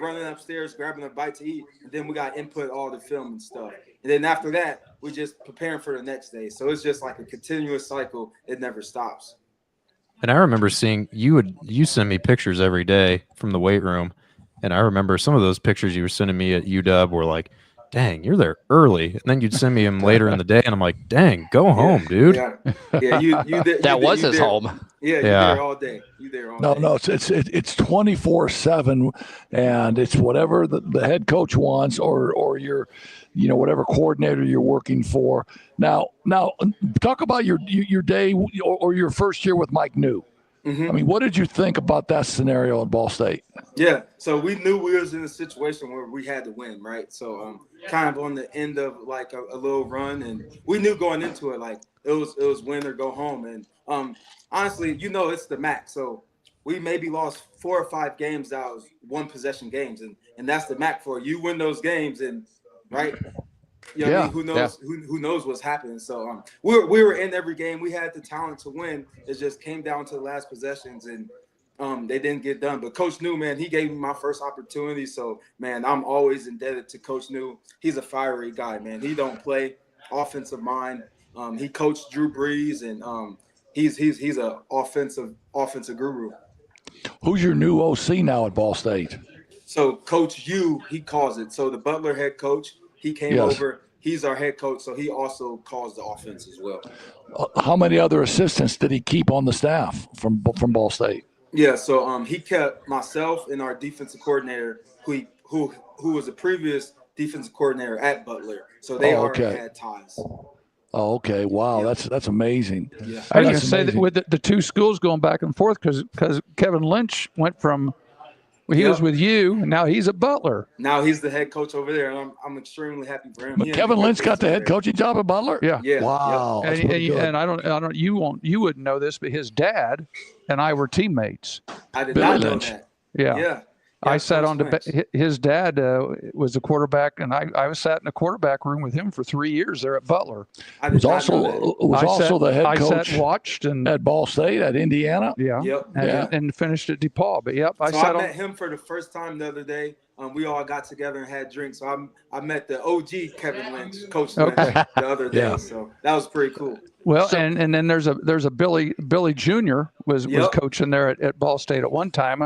running upstairs, grabbing a bite to eat. And then we got input all the film and stuff. And then after that, we're just preparing for the next day. So it's just like a continuous cycle. It never stops. And I remember seeing you send me pictures every day from the weight room. And I remember some of those pictures you were sending me at UW were like, dang, you're there early. And then you'd send me them later in the day. And I'm like, dang, go home, dude. Yeah. You was his home. Yeah, you're there all day. You there all day. No, it's 24/7, and it's whatever the head coach wants or your, whatever coordinator you're working for. Now, talk about your day or your first year with Mike New. Mm-hmm. I mean, what did you think about that scenario at Ball State? Yeah, so we knew we was in a situation where we had to win, right? So kind of on the end of like a little run, and we knew going into it like it was win or go home. And honestly, it's the MAC, so we maybe lost 4 or 5 games that was 1 possession games, and that's the MAC for you. Win those games, and right. You know what I mean? Who knows? Who knows what's happening? So we were in every game. We had the talent to win. It just came down to the last possessions, and they didn't get done. But Coach New, man, he gave me my first opportunity. So man, I'm always indebted to Coach New. He's a fiery guy, man. He don't play, offensive mind. He coached Drew Brees, and he's a offensive guru. Who's your new OC now at Ball State? So Coach U, he calls it. So the Butler head coach, he came over. He's our head coach, so he also calls the offense as well. How many other assistants did he keep on the staff from Ball State? Yeah, so he kept myself and our defensive coordinator, who was a previous defensive coordinator at Butler. So they already had ties. Oh, okay. Wow, that's amazing. Yeah. I was going to say that with the 2 schools going back and forth because Kevin Lynch went from he was with you, and now he's at Butler. Now he's the head coach over there, and I'm extremely happy for him. But Kevin Lynch got the head coaching job at Butler. Yeah. Wow. Yep. And I don't. You wouldn't know this, but his dad and I were teammates. I did Billy not know Lynch. that. Yeah. I sat on his dad was a quarterback, and I was sat in the quarterback room with him for 3 years there at Butler. Was also the head coach. I sat and watched at Ball State at Indiana. Yeah. Yep. And finished at DePaul. But I met him for the first time the other day. We all got together and had drinks. So I met the OG Kevin Lynch, Coach Lynch, the other day. Yeah. So that was pretty cool. Well, and then there's a Billy Jr. was coaching there at Ball State at one time.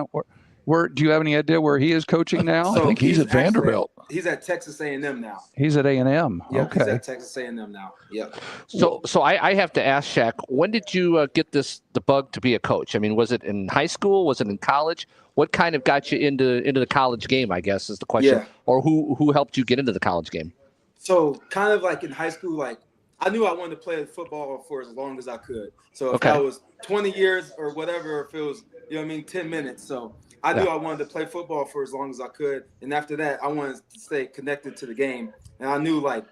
Do you have any idea where he is coaching now? So I think he's at Vanderbilt. He's at Texas A&M now. He's at A&M. Yeah, okay. He's at Texas A&M now. Yep. So I have to ask Shaq, when did you get the bug to be a coach? I mean, was it in high school? Was it in college? What kind of got you into the college game, I guess, is the question. Yeah. Or who helped you get into the college game? So kind of like in high school, like I knew I wanted to play football for as long as I could. So if I was 20 years or whatever, if it was, 10 minutes. So I knew I wanted to play football for as long as I could. And after that, I wanted to stay connected to the game. And I knew like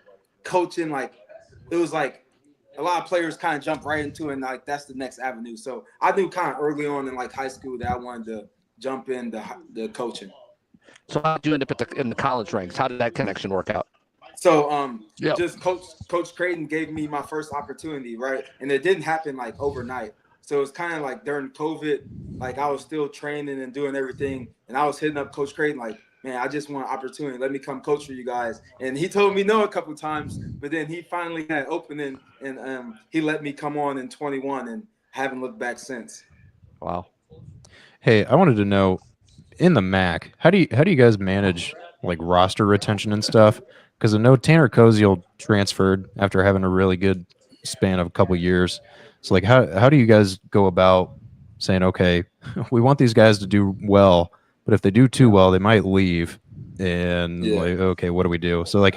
coaching, like it was like a lot of players kind of jump right into it, and like that's the next avenue. So I knew kind of early on in like high school that I wanted to jump in the coaching. So how did you end up in the college ranks? How did that connection work out? So just Coach Creighton gave me my first opportunity, right? And it didn't happen like overnight. So it was kind of like during COVID, like I was still training and doing everything. And I was hitting up Coach Creighton like, man, I just want an opportunity. Let me come coach for you guys. And he told me no a couple of times, but then he finally had opening, and he let me come on in 21 and haven't looked back since. Wow. Hey, I wanted to know, in the MAC, how do you guys manage like roster retention and stuff? Because I know Tanner Koziel transferred after having a really good span of a couple of years. So like how do you guys go about saying, okay, we want these guys to do well, but if they do too well, they might leave. And like, okay, what do we do? So like,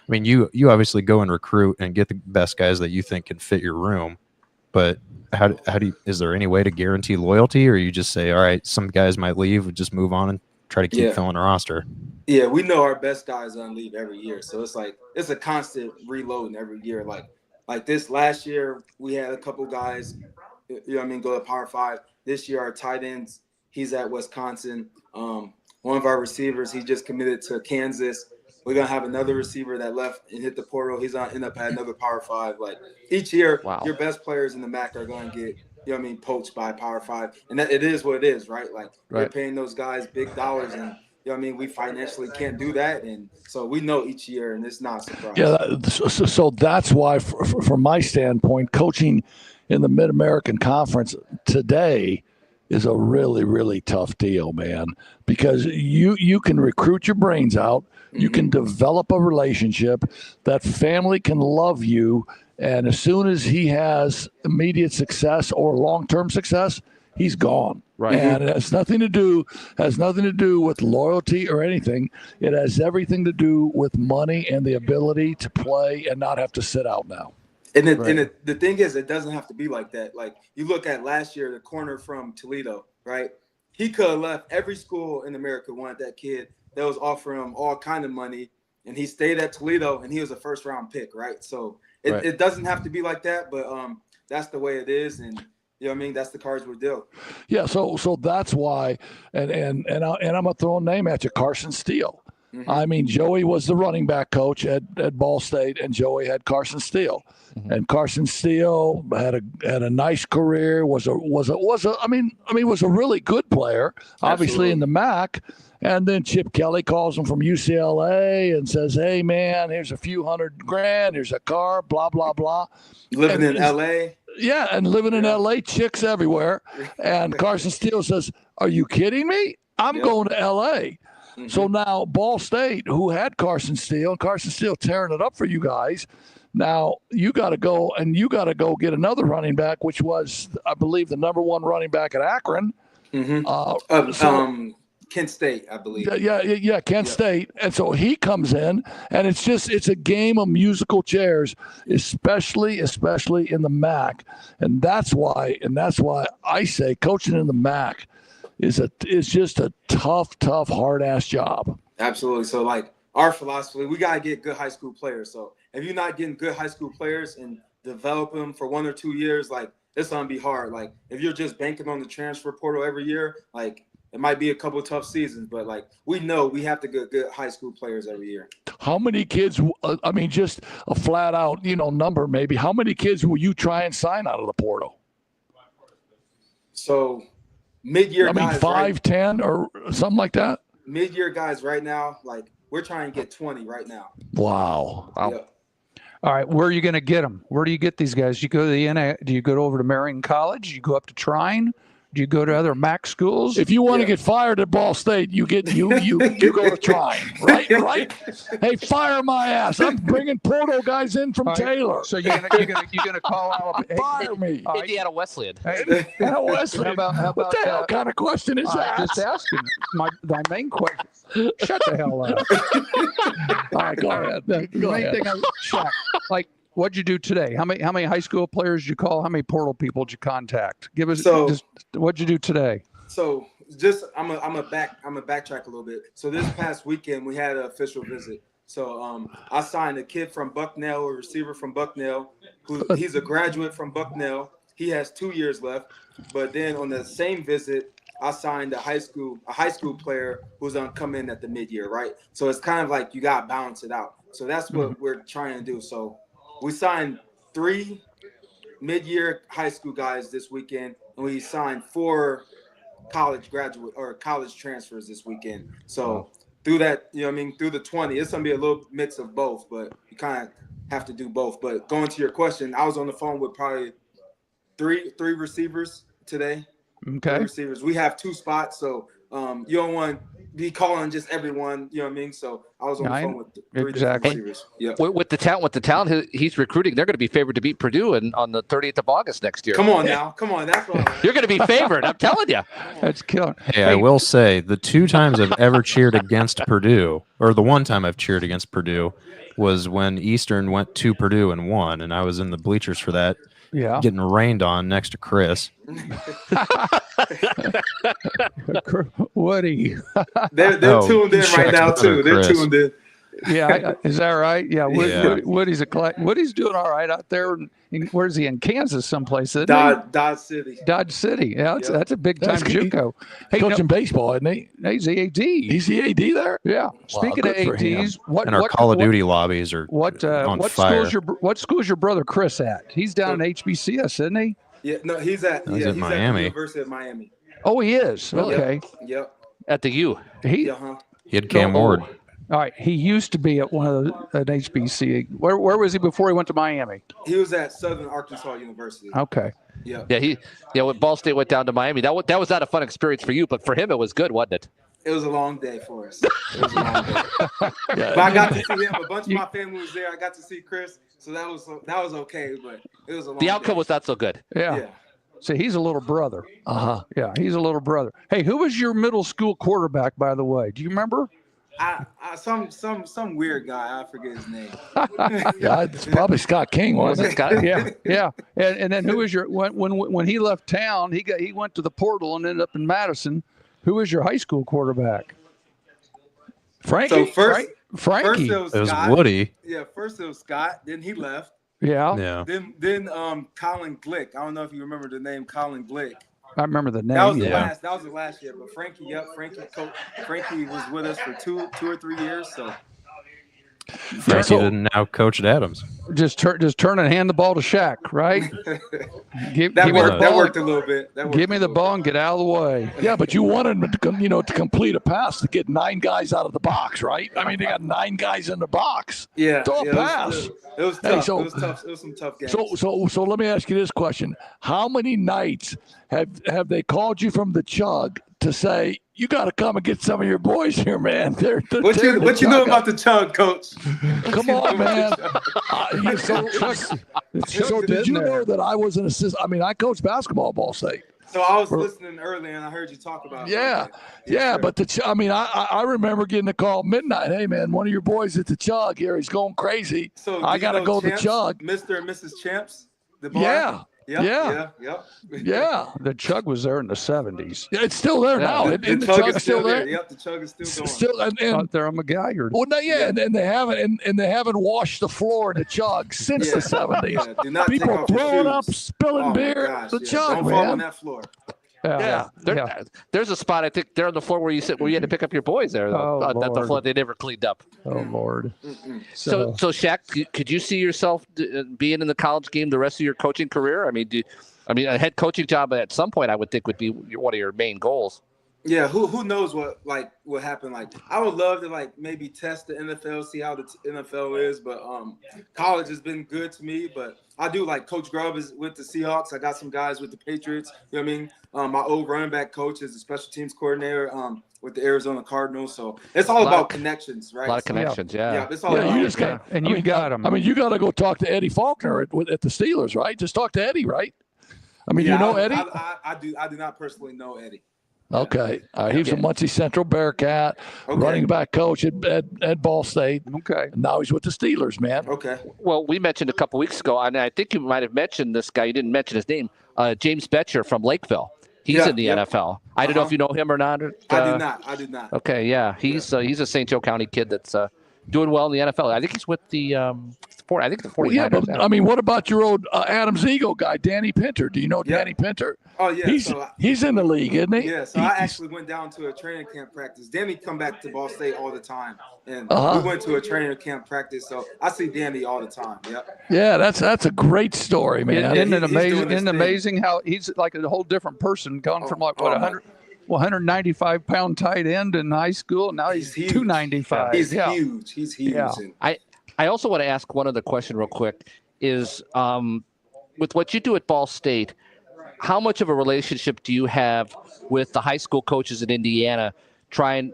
you obviously go and recruit and get the best guys that you think can fit your room, but how do you, is there any way to guarantee loyalty, or you just say, all right, some guys might leave, just move on and try to keep filling the roster? Yeah, we know our best guys gonna leave every year. So it's like it's a constant reloading every year. Like this last year, we had a couple guys, go to Power 5. This year, our tight ends, he's at Wisconsin. One of our receivers, he just committed to Kansas. We're going to have another receiver that left and hit the portal. He's going to end up at another Power 5. Like each year, your best players in the MAC are going to get, poached by Power 5. And that it is what it is, right? Like we're paying those guys big dollars, and we financially can't do that. And so we know each year, and it's not a surprise. Yeah, so that's why, from my standpoint, coaching in the Mid-American Conference today is a really, really tough deal, man, because you can recruit your brains out. You can develop a relationship. That family can love you. And as soon as he has immediate success or long-term success, he's gone. Right. And it has nothing to do with loyalty or anything. It has everything to do with money and the ability to play and not have to sit out now. And the thing is, it doesn't have to be like that. Like you look at last year, the corner from Toledo, right? He could have left. Every school in America wanted that kid. That was offering him all kind of money, and he stayed at Toledo, and he was a first-round pick, right? So it doesn't have to be like that, but that's the way it is. And You know what I mean? That's the cards we're dealt. Yeah, so that's why, and I'm gonna throw a name at you, Carson Steele. Mm-hmm. I mean, Joey was the running back coach at Ball State, and Joey had Carson Steele, and Carson Steele had a nice career. Was a really good player, obviously in the MAC. And then Chip Kelly calls him from UCLA and says, "Hey man, here's a few $100,000, here's a car, blah blah blah." Living in LA. Yeah, and living in LA, chicks everywhere. And Carson Steele says, "Are you kidding me? I'm going to LA." Mm-hmm. So now Ball State, who had Carson Steele tearing it up for you guys. Now you got to go get another running back, which was, I believe, the number one running back at Akron. Mm-hmm. Kent State, I believe. Yeah, Kent State. And so he comes in, and it's a game of musical chairs, especially in the MAC. And that's why I say coaching in the MAC is just a tough, hard-ass job. Absolutely. So, like, our philosophy, we got to get good high school players. So if you're not getting good high school players and develop them for 1 or 2 years, like, it's going to be hard. Like, if you're just banking on the transfer portal every year, like, it might be a couple of tough seasons, but, like, we know we have to get good high school players every year. How many kids, just a flat out, number maybe, how many kids will you try and sign out of the portal? So mid-year guys, 5, 10 or something like that? Mid-year guys right now, like, we're trying to get 20 right now. Wow. Yeah. All right, where are you going to get them? Where do you get these guys? Do you go to do you go over to Marion College? Do you go up to Trine? Do you go to other MAC schools? If you want to get fired at Ball State, you go to Trine, right? Hey, fire my ass! I'm bringing portal guys in from Taylor. So you're gonna call out? Fire me, Indiana Wesleyan. Indiana Wesleyan. How about what the hell kind of question is that? Just asking. My main question. Shut the hell up. All right, go ahead. The main thing, Shaq, like. What'd you do today? How many high school players did you call? How many portal people did you contact? Give us what'd you do today? So just I'm a backtrack a little bit. So this past weekend we had an official visit. So I signed a kid from Bucknell, a receiver from Bucknell, he's a graduate from Bucknell. He has 2 years left. But then on the same visit, I signed a high school player who's gonna come in at the mid-year, right? So it's kind of like you gotta balance it out. So that's what we're trying to do. So we signed 3 mid-year high school guys this weekend, and we signed 4 college graduate or college transfers this weekend. So through that, through the 20, it's gonna be a little mix of both, but you kind of have to do both. But going to your question, I was on the phone with probably three receivers today. Okay. 3 receivers. We have 2 spots, so you don't want to be calling just everyone, you know what I mean? So I was on the phone with 3 different receivers. Yeah. With the talent he's recruiting, they're going to be favored to beat Purdue on the 30th of August next year. Come on now. That's what you're going to be favored. I'm telling you. That's killer. Hey, I will say the 2 times I've ever cheered against Purdue, or the 1 time I've cheered against Purdue, was when Eastern went to Purdue and won, and I was in the bleachers for that. Yeah, getting rained on next to Chris. Woody. They're tuned in right now too. They're tuned in. Yeah, is that right? Yeah, Woody's Woody's doing all right out there. Where's he in Kansas someplace? Dodge City. Dodge City. Yeah, that's a big time JUCO. Hey, coaching baseball, isn't he? He's the AD. He's the AD there. Yeah. Speaking of ADs, our Call of Duty lobbies are on fire. What school's your brother Chris at? He's down in HBCS, isn't he? Yeah, no, he's at Miami. At the University of Miami. Oh, he is. Okay. Yep. At the U. He had Cam Ward. All right. He used to be at an HBC. Where was he before he went to Miami? He was at Southern Arkansas University. Okay. Yeah. When Ball State went down to Miami, that was not a fun experience for you, but for him it was good, wasn't it? It was a long day for us. It was a long day. But I got to see him. A bunch of my family was there. I got to see Chris, so that was okay. But it was a long. The outcome was not so good. Yeah. So he's a little brother. Yeah, he's a little brother. Hey, who was your middle school quarterback, by the way? Do you remember? Some weird guy. I forget his name. Yeah, it's probably Scott King, wasn't it? Scott? Yeah. And then who was your when he left town? He went to the portal and ended up in Madison. Who was your high school quarterback? Frankie. So Frankie. Frankie. First it was Woody. Yeah, first it was Scott. Then he left. Yeah. Yeah. Then Colin Glick. I don't know if you remember the name Colin Glick. I remember the name. That was the Yeah. last. That was the last year. But Frankie was with us for two or 3 years. So Frankie then now coached Adams. Just turn and hand the ball to Shaq, right? that worked a little bit. Give me the ball and get out of the way. Yeah, but you wanted them to complete a pass to get 9 guys out of the box, right? I mean, they got 9 guys in the box. Yeah, Throw a pass. It was tough. It was tough. It was some tough games. So let me ask you this question: how many nights have they called you from the Chug to say you got to come and get some of your boys here, man? They're what you know about the Chug, Coach? Come on, man. So did you know that I was an assistant? I mean, I coached basketball at Ball State. So I was listening earlier, and I heard you talk about it. Yeah, sure. But I remember getting a call midnight. Hey, man, one of your boys at the Chug here. He's going crazy. So I got to go to the Chug. Mr. and Mrs. Champs. The bar? Yeah. Yeah. The Chug was there in the 70s. Yeah, it's still there now. The Chug is still there. Yep, the Chug is still going. Out there on McGuire. Well, no, and they haven't washed the floor in the Chug since the 70s. Yeah, do not People take off your throwing shoes. up, spilling beer. Gosh, The Chug, don't man. fall on that floor. There's a spot I think there on the floor where you had to pick up your boys there. Oh, At the floor they never cleaned up. Oh Lord. So Shaq, could you see yourself being in the college game the rest of your coaching career? I mean, a head coaching job at some point I would think would be one of your main goals. Yeah, who knows what happened? Like, I would love to maybe test the NFL, see how the NFL is, but college has been good to me. But I do like Coach Grubb is with the Seahawks. I got some guys with the Patriots. You know what I mean? My old running back coach is the special teams coordinator with the Arizona Cardinals. So it's all about connections, right? A lot of connections, Yeah, it's all about you just got, and you got them. I mean, you got to go talk to Eddie Faulkner at the Steelers, right? Just talk to Eddie, right? I mean, you know Eddie? I do not personally know Eddie. Okay. He was a Muncie Central Bearcat, running back coach at Ball State. Okay. Now he's with the Steelers, man. Okay. Well, we mentioned a couple weeks ago, and I think you might have mentioned this guy. You didn't mention his name, James Betcher from Lakeville. He's in the NFL. I don't know if you know him or not. I do not. Okay, yeah. He's a St. Joe County kid that's doing well in the NFL. I think he's with the 49ers. Yeah, but I mean, what about your old Adams Eagle guy, Danny Pinter? Do you know Danny Pinter? Oh yeah, he's in the league, isn't he? Yeah, so I actually went down to a training camp practice. Danny come back to Ball State all the time, and we went to a training camp practice. So I see Danny all the time. Yep. Yeah, that's a great story, man. Isn't it amazing? Isn't amazing how he's like a whole different person, gone from 195-pound tight end in high school. Now he's 295. He's huge. He's huge. Yeah. I also want to ask one other question real quick. Is with what you do at Ball State, how much of a relationship do you have with the high school coaches in Indiana, trying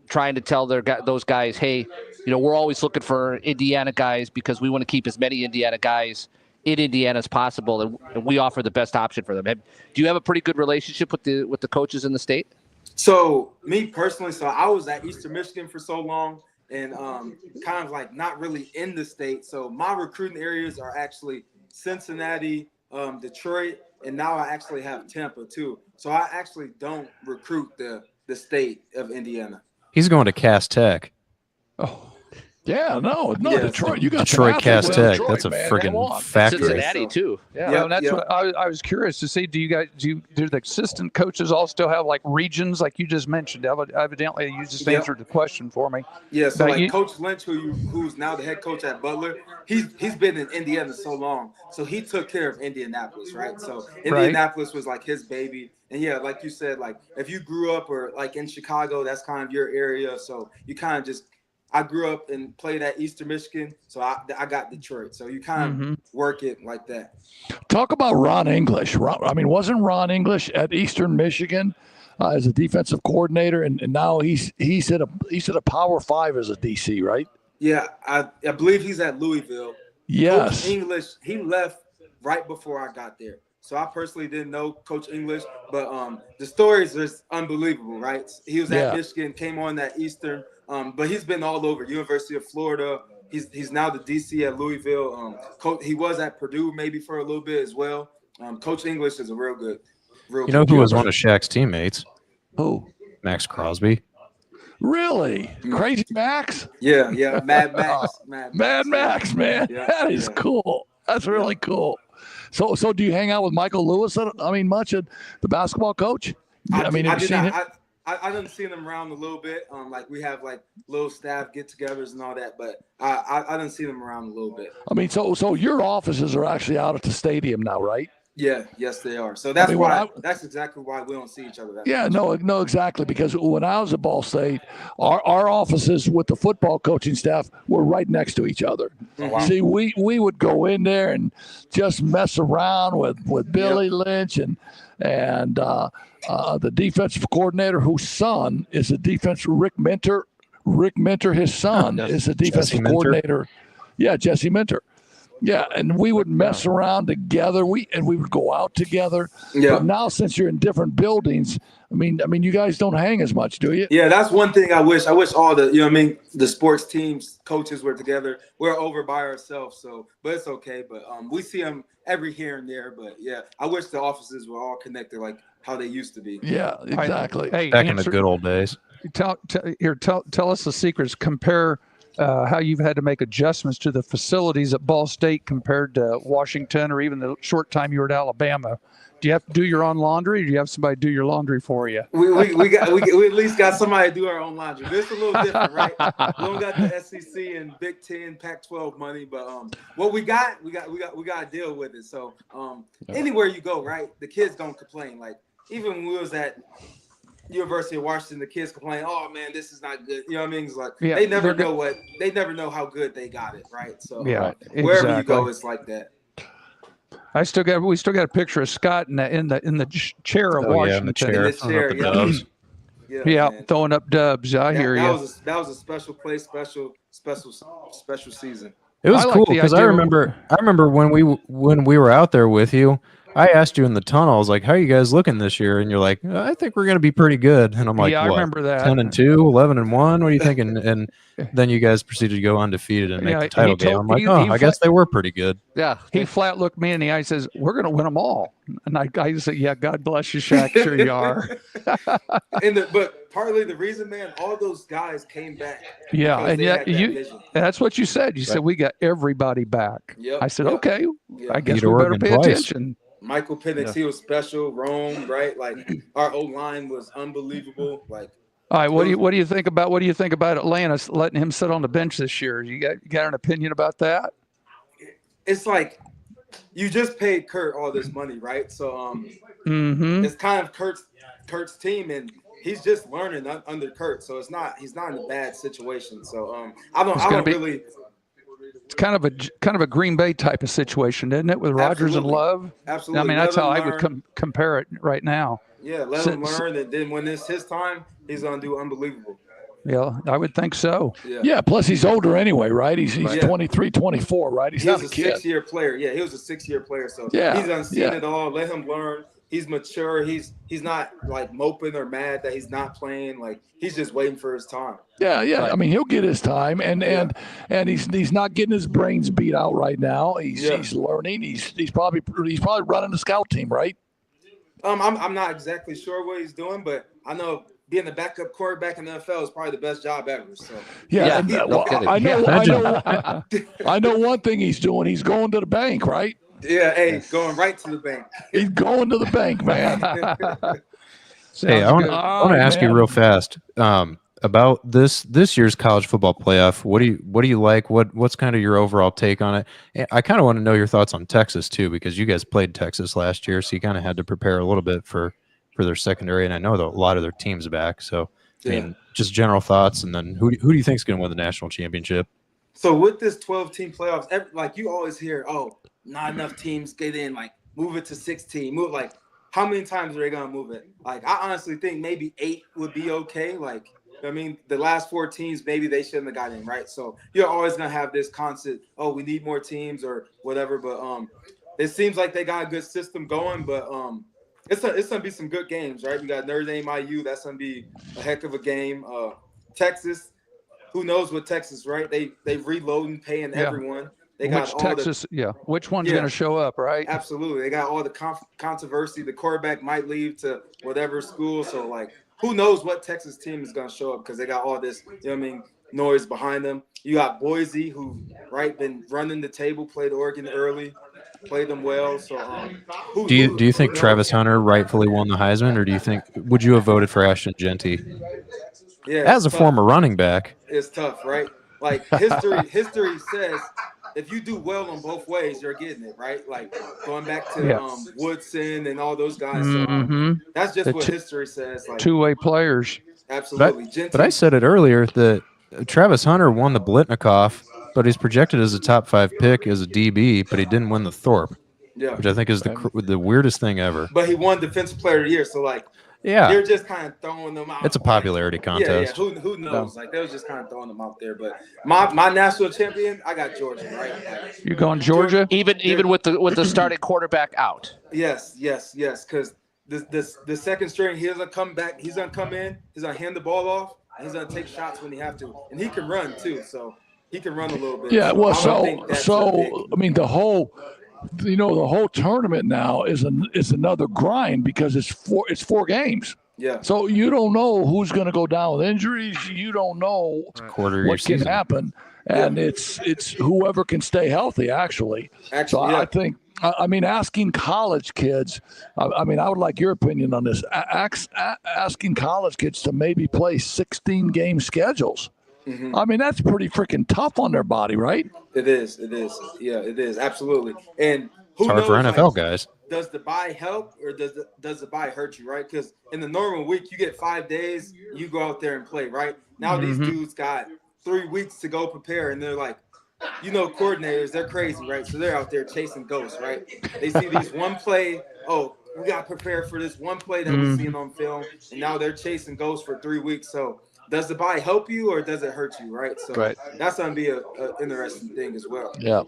to tell those guys, hey, we're always looking for Indiana guys because we want to keep as many Indiana guys in Indiana as possible, and we offer the best option for them. Do you have a pretty good relationship with the coaches in the state? So me personally, I was at Eastern Michigan for so long, and kind of not really in the state. So my recruiting areas are actually Cincinnati, Detroit, and now I actually have Tampa too. So I actually don't recruit the state of Indiana. He's going to Cass Tech. Oh. Yeah, no, Detroit. You got Detroit Cass Tech. That's a man. friggin' factory. Cincinnati too. Yeah, that's what I was curious to see. Do the assistant coaches all still have regions like you just mentioned? Evidently, you just answered the question for me. Yeah, so Coach Lynch, who's now the head coach at Butler, he's been in Indiana so long, so he took care of Indianapolis, right? So Indianapolis was his baby. And yeah, like you said, if you grew up or in Chicago, that's kind of your area. So you kind of just. I grew up and played at Eastern Michigan, so I got Detroit. So you kind of work it like that. Talk about Ron English. Wasn't Ron English at Eastern Michigan as a defensive coordinator, and now he's at a Power 5 as a DC, right? Yeah, I believe he's at Louisville. Yes. Coach English, he left right before I got there. So I personally didn't know Coach English, but the stories are unbelievable, right? He was at Michigan, came on that Eastern. But he's been all over. University of Florida. He's now the DC at Louisville. He was at Purdue maybe for a little bit as well. Coach English is a real good. You know who was one of Shaq's teammates? Who? Max Crosby. Really? Crazy Max? Yeah. Mad Max. Mad Max, man. Yeah, that is cool. That's really cool. So do you hang out with Michael Lewis? Much at the basketball coach? Have you seen him? I done seen him around a little bit. Like we have like little staff get-togethers and all that, but I done seen him around a little bit. So your offices are actually out at the stadium now, right? Yeah, yes, they are. So that's that's exactly why we don't see each other that much. No, exactly. Because when I was at Ball State, our offices with the football coaching staff were right next to each other. Oh, wow. See, we would go in there and just mess around with Billy Lynch and the defensive coordinator, whose son is a defensive Rick Minter. Rick Minter, his son, is a defensive coordinator. Yeah, Jesse Minter. Yeah, and we would mess around together. We would go out together. Yeah. But now, since you're in different buildings, you guys don't hang as much, do you? Yeah, that's one thing I wish. I wish all the the sports teams, coaches were together. We're over by ourselves, but it's okay. But we see them every here and there. But yeah, I wish the offices were all connected like how they used to be. Yeah, exactly. Back in the good old days. Tell us the secrets. Compare how you've had to make adjustments to the facilities at Ball State compared to Washington, or even the short time you were at Alabama. Do you have to do your own laundry, or do you have somebody do your laundry for you? We at least got somebody to do our own laundry. This is a little different, right? We don't got the SEC and Big Ten, Pac-12 money, but what we got to deal with it. So anywhere you go, right, the kids don't complain. Like even when we was at University of Washington, the kids complain, "Oh man, this is not good." You know what I mean? It's like they never know how good they got it, right? So wherever you go, it's like that. We still got a picture of Scott in the chair of Washington. In the chair, throwing up dubs. I hear you. That was a special place, special season. It was cool because I remember when we were out there with you. I asked you in the tunnel, I was like, how are you guys looking this year? And you're like, I think we're going to be pretty good. And I'm like, I remember that. 10-2, 11-1. What are you thinking? And then you guys proceeded to go undefeated and make the title game. I'm like, I guess they were pretty good. Yeah. He flat looked me in the eye and says, we're going to win them all. And I said, yeah, God bless you, Shaq. Sure you are. But partly the reason, man, all those guys came back. Yeah, and that's what you said. You said, we got everybody back. Yep, I said, okay, I guess we better pay attention. Michael Penix, he was special. Rome, right? Like our O-line was unbelievable. Like, all right, what do you think about Atlanta letting him sit on the bench this year? You got an opinion about that? It's like you just paid Kurt all this money, right? So it's kind of Kurt's team, and he's just learning under Kurt. So he's not in a bad situation. So I don't really. It's kind of a Green Bay type of situation, isn't it, with Rodgers and Love? Absolutely. That's how I would compare it right now. Yeah, let him learn, and then when it's his time, he's going to do unbelievable. Yeah, I would think so. Yeah, plus he's older anyway, right? He's 23, 24, right? He's not a kid. 6-year player. Yeah, he was a 6-year player, so he's unseen it all. Let him learn. He's mature. He's not like moping or mad that he's not playing. Like he's just waiting for his time. Yeah. Right. He'll get his time, and he's not getting his brains beat out right now. He's learning. He's probably running the scout team, right? I'm not exactly sure what he's doing, but I know being the backup quarterback in the NFL is probably the best job ever. So I know one thing he's doing. He's going to the bank, right? Yeah, going right to the bank. He's going to the bank, man. Hey, I want to ask you real fast about this year's college football playoff. What do you like? What's kind of your overall take on it? And I kind of want to know your thoughts on Texas too, because you guys played Texas last year, so you kind of had to prepare a little bit for their secondary, and I know that a lot of their teams back. So, I mean, just general thoughts, and then who do you think is going to win the national championship? So with this 12-team playoffs, like you always hear, not enough teams get in, like move it to 16, move like how many times are they gonna move it? Like I honestly think maybe 8 would be okay. Like the last 4 teams, maybe they shouldn't have got in, right? So you're always gonna have this constant, we need more teams or whatever. But it seems like they got a good system going, but it's gonna be some good games, right? We got Notre Dame, IU, that's gonna be a heck of a game. Texas, who knows what Texas, right? They reloading, paying everyone. They got which one's going to show up, right? Absolutely. They got all the controversy. The quarterback might leave to whatever school. So, like, who knows what Texas team is going to show up because they got all this, noise behind them. You got Boise, who been running the table, played Oregon early, played them well. So Do you think Travis Hunter rightfully won the Heisman, or would you have voted for Ashton Genty? Yeah, as a former running back, it's tough, right? Like history says, if you do well on both ways, you're getting it, right? Like going back to Woodson and all those guys. So that's just what history says. Like two-way players. Absolutely. But I said it earlier that Travis Hunter won the Blitnikoff, but he's projected as a top 5 pick as a DB, but he didn't win the Thorpe. Yeah. Which I think is the weirdest thing ever. But he won Defensive Player of the Year, so like they're just kind of throwing them out. It's a popularity contest. Yeah. Who knows? Like they was just kind of throwing them out there. But my national champion, I got Georgia, right? Like, you going Georgia? Even with the starting quarterback out. Yes. Because the second string, he doesn't come back. He's gonna come in. He's gonna hand the ball off. And he's gonna take shots when he have to, and he can run too. So he can run a little bit. Yeah. Well, so I mean, the whole tournament now is another grind because it's 4 games. Yeah. So you don't know who's going to go down with injuries. You don't know what can happen, and it's whoever can stay healthy. Actually, so I think. I mean, asking college kids. I mean, I would like your opinion on this. Asking college kids to maybe play 16-game schedules. Mm-hmm. I mean, that's pretty freaking tough on their body, right? It is. Yeah, it is. Absolutely. And it's hard for NFL guys. Does the bye help or does the bye hurt you, right? Because in the normal week, you get 5 days, you go out there and play, right? Now these dudes got 3 weeks to go prepare, and they're like, coordinators, they're crazy, right? So they're out there chasing ghosts, right? They see these one play, we got to prepare for this one play that we're seeing on film, and now they're chasing ghosts for 3 weeks. So does the bye help you or does it hurt you, right? So that's going to be an interesting thing as well. Yeah.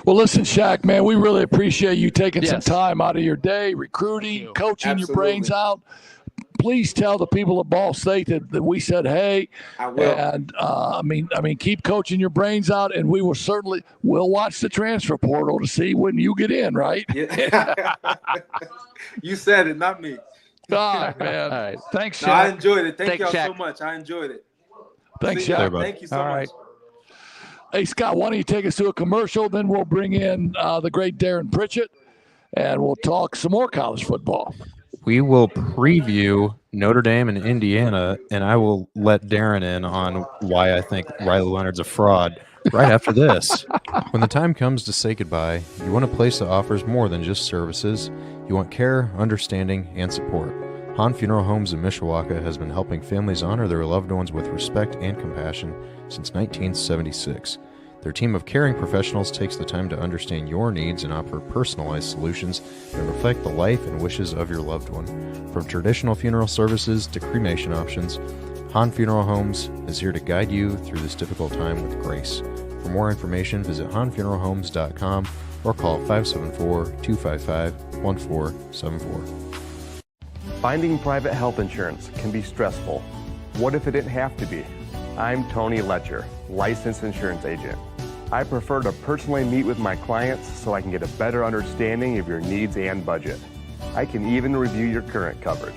Well, listen, Shaq, man, we really appreciate you taking some time out of your day, recruiting, coaching your brains out. Please tell the people of Ball State that we said, hey, I will. And I mean, keep coaching your brains out, and we'll watch the transfer portal to see when you get in, right? Yeah. You said it, not me. God, man. All right. Thanks, Shaq. No, I enjoyed it. Thank y'all Shaq. so much. I enjoyed it. Thanks, Shaq. Thank you so much. Right. Hey, Scott, why don't you take us to a commercial? Then we'll bring in the great Darren Pritchett, and we'll talk some more college football. We will preview Notre Dame and Indiana, and I will let Darren in on why I think Riley Leonard's a fraud right after this. When the time comes to say goodbye, you want a place that offers more than just services. You want care, understanding, and support. Hahn Funeral Homes in Mishawaka has been helping families honor their loved ones with respect and compassion since 1976. Their team of caring professionals takes the time to understand your needs and offer personalized solutions that reflect the life and wishes of your loved one. From traditional funeral services to cremation options, Hahn Funeral Homes is here to guide you through this difficult time with grace. For more information, visit hahnfuneralhomes.com or call 574-255-1474. Finding private health insurance can be stressful. What if it didn't have to be? I'm Tony Letcher, licensed insurance agent. I prefer to personally meet with my clients so I can get a better understanding of your needs and budget. I can even review your current coverage.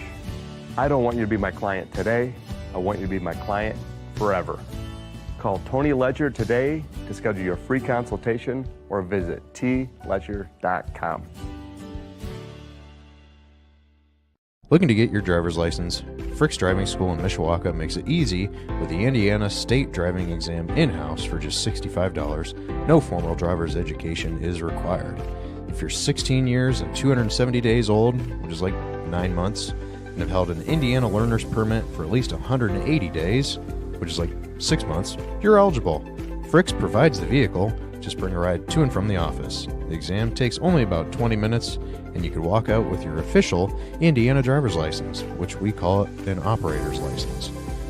I don't want you to be my client today. I want you to be my client forever. Call Tony Letcher today to schedule your free consultation or visit tletcher.com. Looking to get your driver's license? Frick's Driving School in Mishawaka makes it easy with the Indiana State Driving Exam in-house for just $65. No formal driver's education is required. If you're 16 years and 270 days old, which is like 9 months, and have held an Indiana learner's permit for at least 180 days, which is like 6 months, you're eligible. Frick's provides the vehicle. Just bring a ride to and from the office. The exam takes only about 20 minutes, and you could walk out with your official Indiana driver's license, which we call it an operator's license.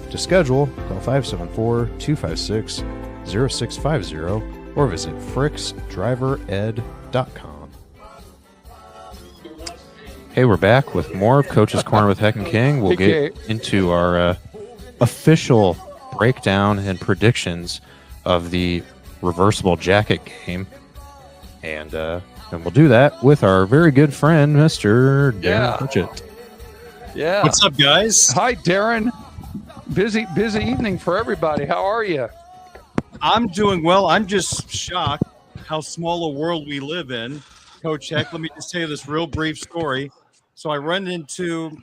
To schedule, call 574-256-0650 or visit fricksdrivered.com. Hey, we're back with more Coach's Corner with Heck and King. We'll get into our official breakdown and predictions of the reversible jacket game, and we'll do that with our very good friend, Mr. Darren Pritchett. Yeah. What's up, guys? Hi, Darren. Busy evening for everybody. How are you? I'm doing well. I'm just shocked how small a world we live in. Coach Heck, let me just tell you this real brief story. So I run into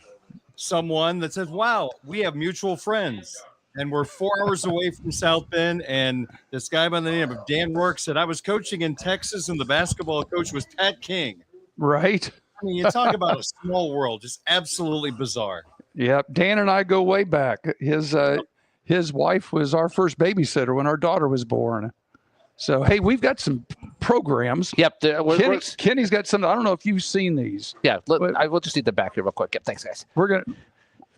someone that says, wow, we have mutual friends. And we're 4 hours away from South Bend. And this guy by the name of Dan Rourke said, I was coaching in Texas, and the basketball coach was Pat King. Right. I mean, you talk about a small world, just absolutely bizarre. Yep. Dan and I go way back. His wife was our first babysitter when our daughter was born. So, hey, we've got some programs. Yep. Kenny's got some. I don't know if you've seen these. Yeah. I will just need the back here real quick. Yep. Thanks, guys. We're going to.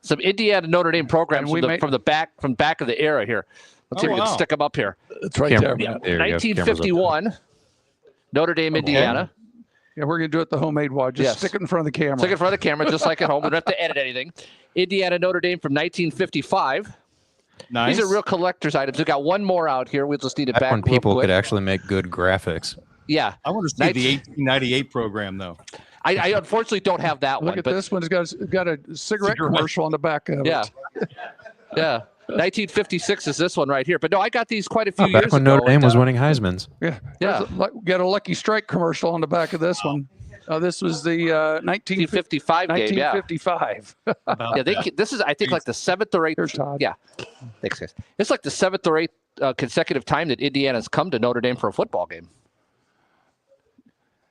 Some Indiana Notre Dame programs from the back of the era here. Let's see if we can stick them up here. It's right there. Yeah. 1951, Notre Dame, Indiana. Yeah, we're going to do it the homemade watch. Just stick it in front of the camera. Stick it in front of the camera, just like at home. We don't have to edit anything. Indiana Notre Dame from 1955. Nice. These are real collector's items. We've got one more out here. We just need it back when people could actually make good graphics. Yeah. I want to see the 1898 program, though. I unfortunately don't have that one. Look at this one. It's got a cigarette commercial on the back of it. Yeah. 1956 is this one right here. But no, I got these quite a few years ago. Back when Notre Dame was winning Heismans. Yeah. Yeah. Got a Lucky Strike commercial on the back of this one. This was the 1955 game. 1955. Yeah, this is, I think, like the 7th or 8th. Here's Todd. Yeah. Thanks, guys. It's like the 7th or 8th consecutive time that Indiana's come to Notre Dame for a football game.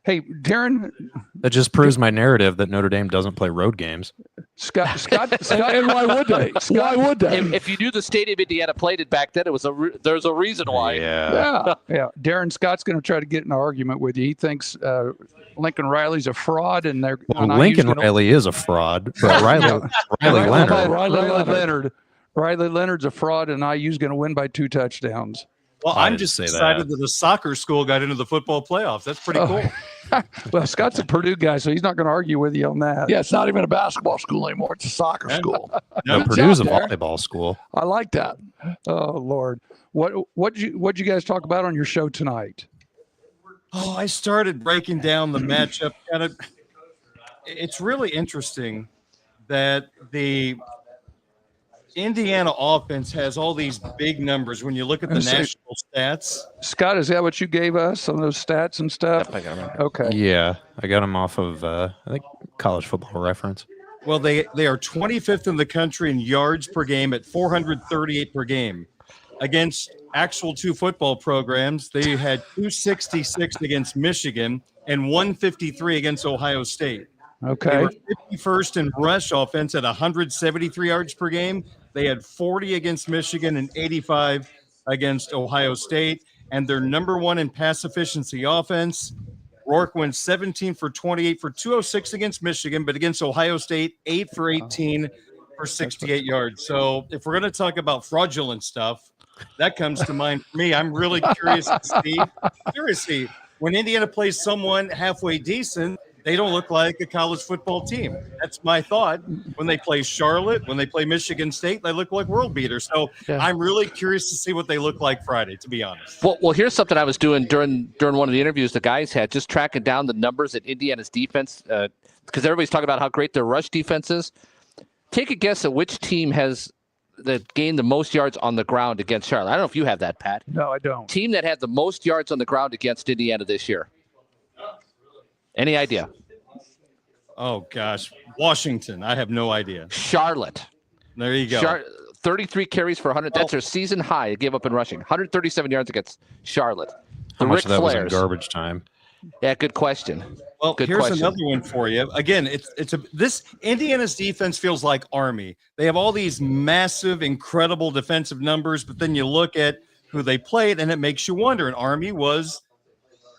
Hey, Darren. That just proves my narrative that Notre Dame doesn't play road games. Scott, And why would they? Why would they? If you knew the stadium Indiana played it back then, there's a reason why. Yeah. Darren Scott's going to try to get in an argument with you. He thinks Lincoln Riley's a fraud, and they're Lincoln Riley is a fraud, but Riley Leonard. Riley Leonard's a fraud, and IU's going to win by 2 touchdowns. Well, I'm just excited that the soccer school got into the football playoffs. That's pretty cool. Well, Scott's a Purdue guy, so he's not going to argue with you on that. Yeah, it's not even a basketball school anymore. It's a soccer school. No, Purdue's a volleyball school. I like that. Oh, Lord. What'd you guys talk about on your show tonight? Oh, I started breaking down the matchup. It's really interesting that the Indiana offense has all these big numbers when you look at the national stats. Scott, is that what you gave us, some of those stats and stuff? Yep, I got them. Okay. Yeah, I got them off of, I think, College Football Reference. Well, they are 25th in the country in yards per game at 438 per game. Against actual 2 football programs, they had 266 against Michigan and 153 against Ohio State. Okay. They were 51st in rush offense at 173 yards per game. They had 40 against Michigan and 85 against Ohio State. And they're number 1 in pass efficiency offense. Rourke went 17 for 28 for 206 against Michigan, but against Ohio State, 8 for 18 for 68 yards. So if we're going to talk about fraudulent stuff, that comes to mind for me. I'm really curious to see. Seriously, when Indiana plays someone halfway decent, they don't look like a college football team. That's my thought. When they play Charlotte, when they play Michigan State, they look like world beaters. So I'm really curious to see what they look like Friday, to be honest. Well, here's something I was doing during one of the interviews the guys had, just tracking down the numbers at Indiana's defense, because everybody's talking about how great their rush defense is. Take a guess at which team has gained the most yards on the ground against Charlotte. I don't know if you have that, Pat. No, I don't. Team that had the most yards on the ground against Indiana this year. Any idea? Oh, gosh. Washington. I have no idea. Charlotte. There you go. 33 carries for 100. That's their season high. It gave up in rushing. 137 yards against Charlotte. How much of that was in garbage time? Yeah, good question. Well, here's another one for you. Again, this Indiana's defense feels like Army. They have all these massive, incredible defensive numbers, but then you look at who they played, and it makes you wonder. And Army was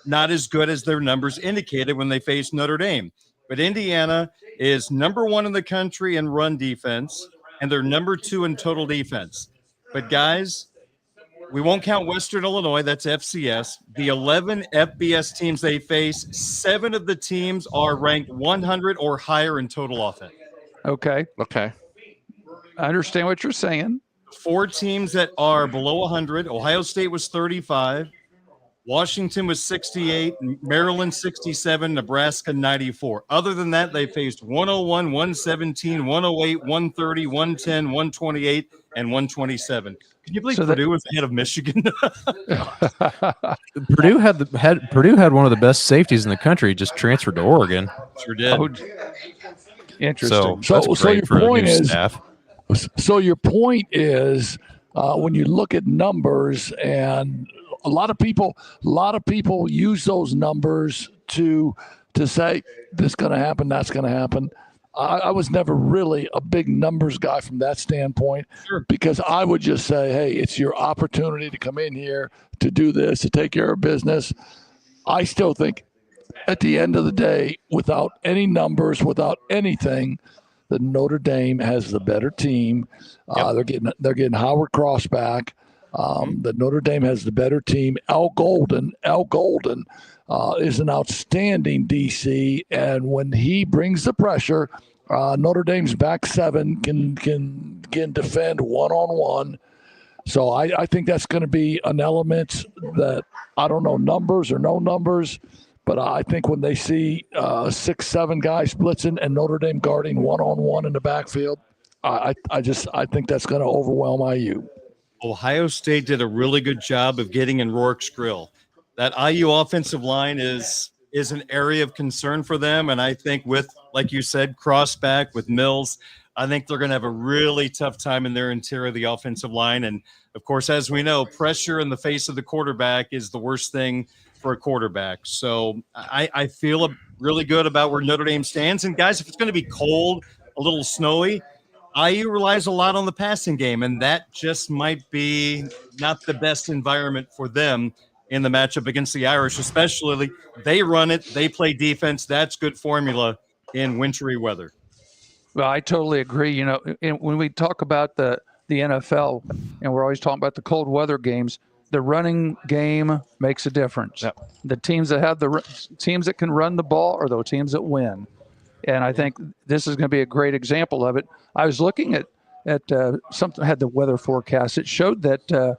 not as good as their numbers indicated when they faced Notre Dame. But Indiana is number 1 in the country in run defense, and they're number 2 in total defense. But, guys, we won't count Western Illinois. That's FCS. The 11 FBS teams they face, 7 of the teams are ranked 100 or higher in total offense. Okay. I understand what you're saying. 4 teams that are below 100. Ohio State was 35. Washington was 68, Maryland 67, Nebraska 94. Other than that, they faced 101, 117, 108, 130, 110, 128, and 127. Can you believe Purdue was ahead of Michigan? Purdue had one of the best safeties in the country. Just transferred to Oregon. Sure did. Interesting. So your point is, staff. So your point is, when you look at numbers, and a lot of people use those numbers to say this is going to happen, that's going to happen. I was never really a big numbers guy from that standpoint, because I would just say, hey, it's your opportunity to come in here to do this, to take care of business. I still think at the end of the day, without any numbers, without anything, that Notre Dame has the better team. They're getting Howard Cross back. That Notre Dame has the better team. Al Golden is an outstanding DC, and when he brings the pressure, Notre Dame's back seven can defend one-on-one. So I think that's going to be an element that, I don't know, numbers or no numbers, but I think when they see 6-7 guys blitzing and Notre Dame guarding one-on-one in the backfield, I think that's going to overwhelm IU. Ohio State did a really good job of getting in Rourke's grill. That IU offensive line is an area of concern for them, and I think with, like you said, Cross back with Mills, I think they're going to have a really tough time in their interior of the offensive line. And, of course, as we know, pressure in the face of the quarterback is the worst thing for a quarterback. So I feel really good about where Notre Dame stands. And, guys, if it's going to be cold, a little snowy, IU relies a lot on the passing game, and that just might be not the best environment for them in the matchup against the Irish, especially they run it, they play defense. That's good formula in wintry weather. Well, I totally agree. You know, when we talk about the NFL, and we're always talking about the cold weather games, the running game makes a difference. Yep. The teams that can run the ball are the teams that win. And I think this is going to be a great example of it. I was looking at something, had the weather forecast. It showed that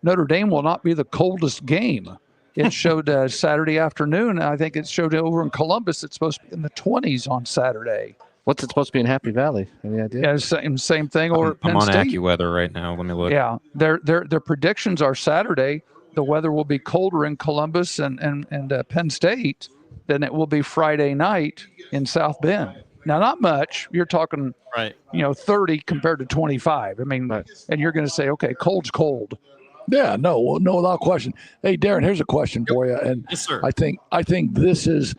Notre Dame will not be the coldest game. It showed Saturday afternoon. I think it showed over in Columbus, it's supposed to be in the 20s on Saturday. What's it supposed to be in Happy Valley? Any idea? Yeah, same thing. Or I'm on State. AccuWeather right now. Let me look. Yeah, their predictions are Saturday. The weather will be colder in Columbus and Penn State than it will be Friday night in South Bend. Now, not much. You're talking, 30 compared to 25. I mean, and you're going to say, okay, cold's cold. Yeah, no, without question. Hey, Darren, here's a question for you. And yes, sir. I think this is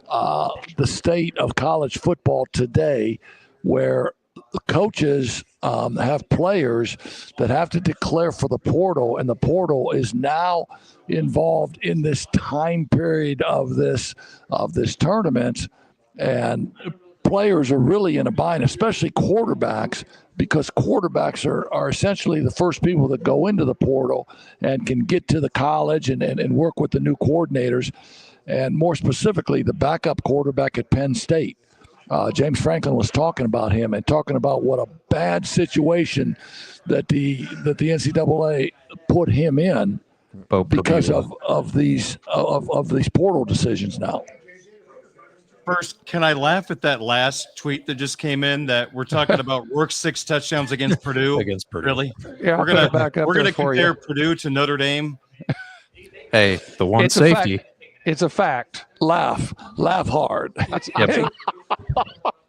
the state of college football today, where the coaches have players that have to declare for the portal, and the portal is now involved in this time period of this tournament, and players are really in a bind, especially quarterbacks, because quarterbacks are essentially the first people that go into the portal and can get to the college and work with the new coordinators, and more specifically, the backup quarterback at Penn State. James Franklin was talking about him and talking about what a bad situation that the NCAA put him in because of these portal decisions now. First, can I laugh at that last tweet that just came in that we're talking about Rourke's 6 touchdowns against Purdue? Against Purdue. Really? Yeah, we're gonna compare Purdue to Notre Dame. Hey, the one It's safety. It's a fact. Laugh hard. Yep.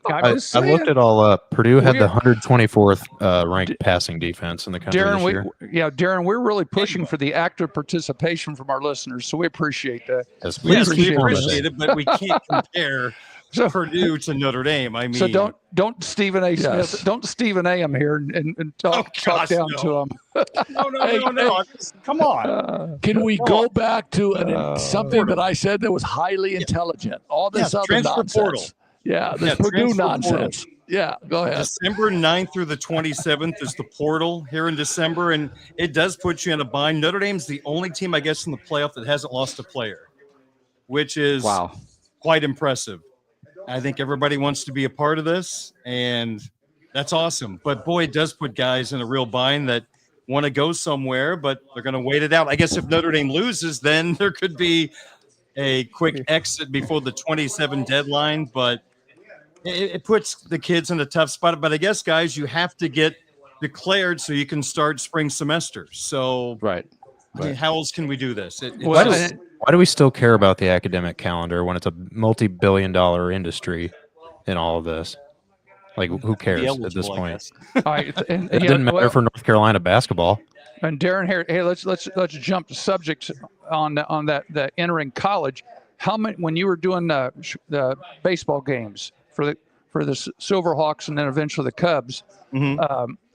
I'm I just saying. looked it all up. Purdue had the 124th ranked passing defense in the country this year. Darren, we're really pushing for the active participation from our listeners, so we appreciate that. Yes, We appreciate appreciate it, but we can't compare Purdue to Notre Dame. I mean, So don't Stephen A. Smith, don't Stephen A. him here and talk down to him. No. Come on. Can we go back to something that I said that was highly intelligent? All this other transfer nonsense. portal. Yeah, this Purdue transfer nonsense. Yeah, go ahead. December 9th through the 27th is the portal here in December, and it does put you in a bind. Notre Dame's the only team, I guess, in the playoff that hasn't lost a player, which is quite impressive. I think everybody wants to be a part of this, and that's awesome. But, boy, it does put guys in a real bind that want to go somewhere, but they're going to wait it out. I guess if Notre Dame loses, then there could be a quick exit before the 27 deadline, but it puts the kids in a tough spot. But I guess, guys, you have to get declared so you can start spring semester. So, Right. I mean, how else can we do this? Why do we still care about the academic calendar when it's a multi-billion-dollar industry in all of this? Like, who cares at this point? It didn't matter for North Carolina basketball. And Darren, here, hey, let's jump to subjects on that entering college. How many, when you were doing the baseball games for the Silverhawks and then eventually the Cubs,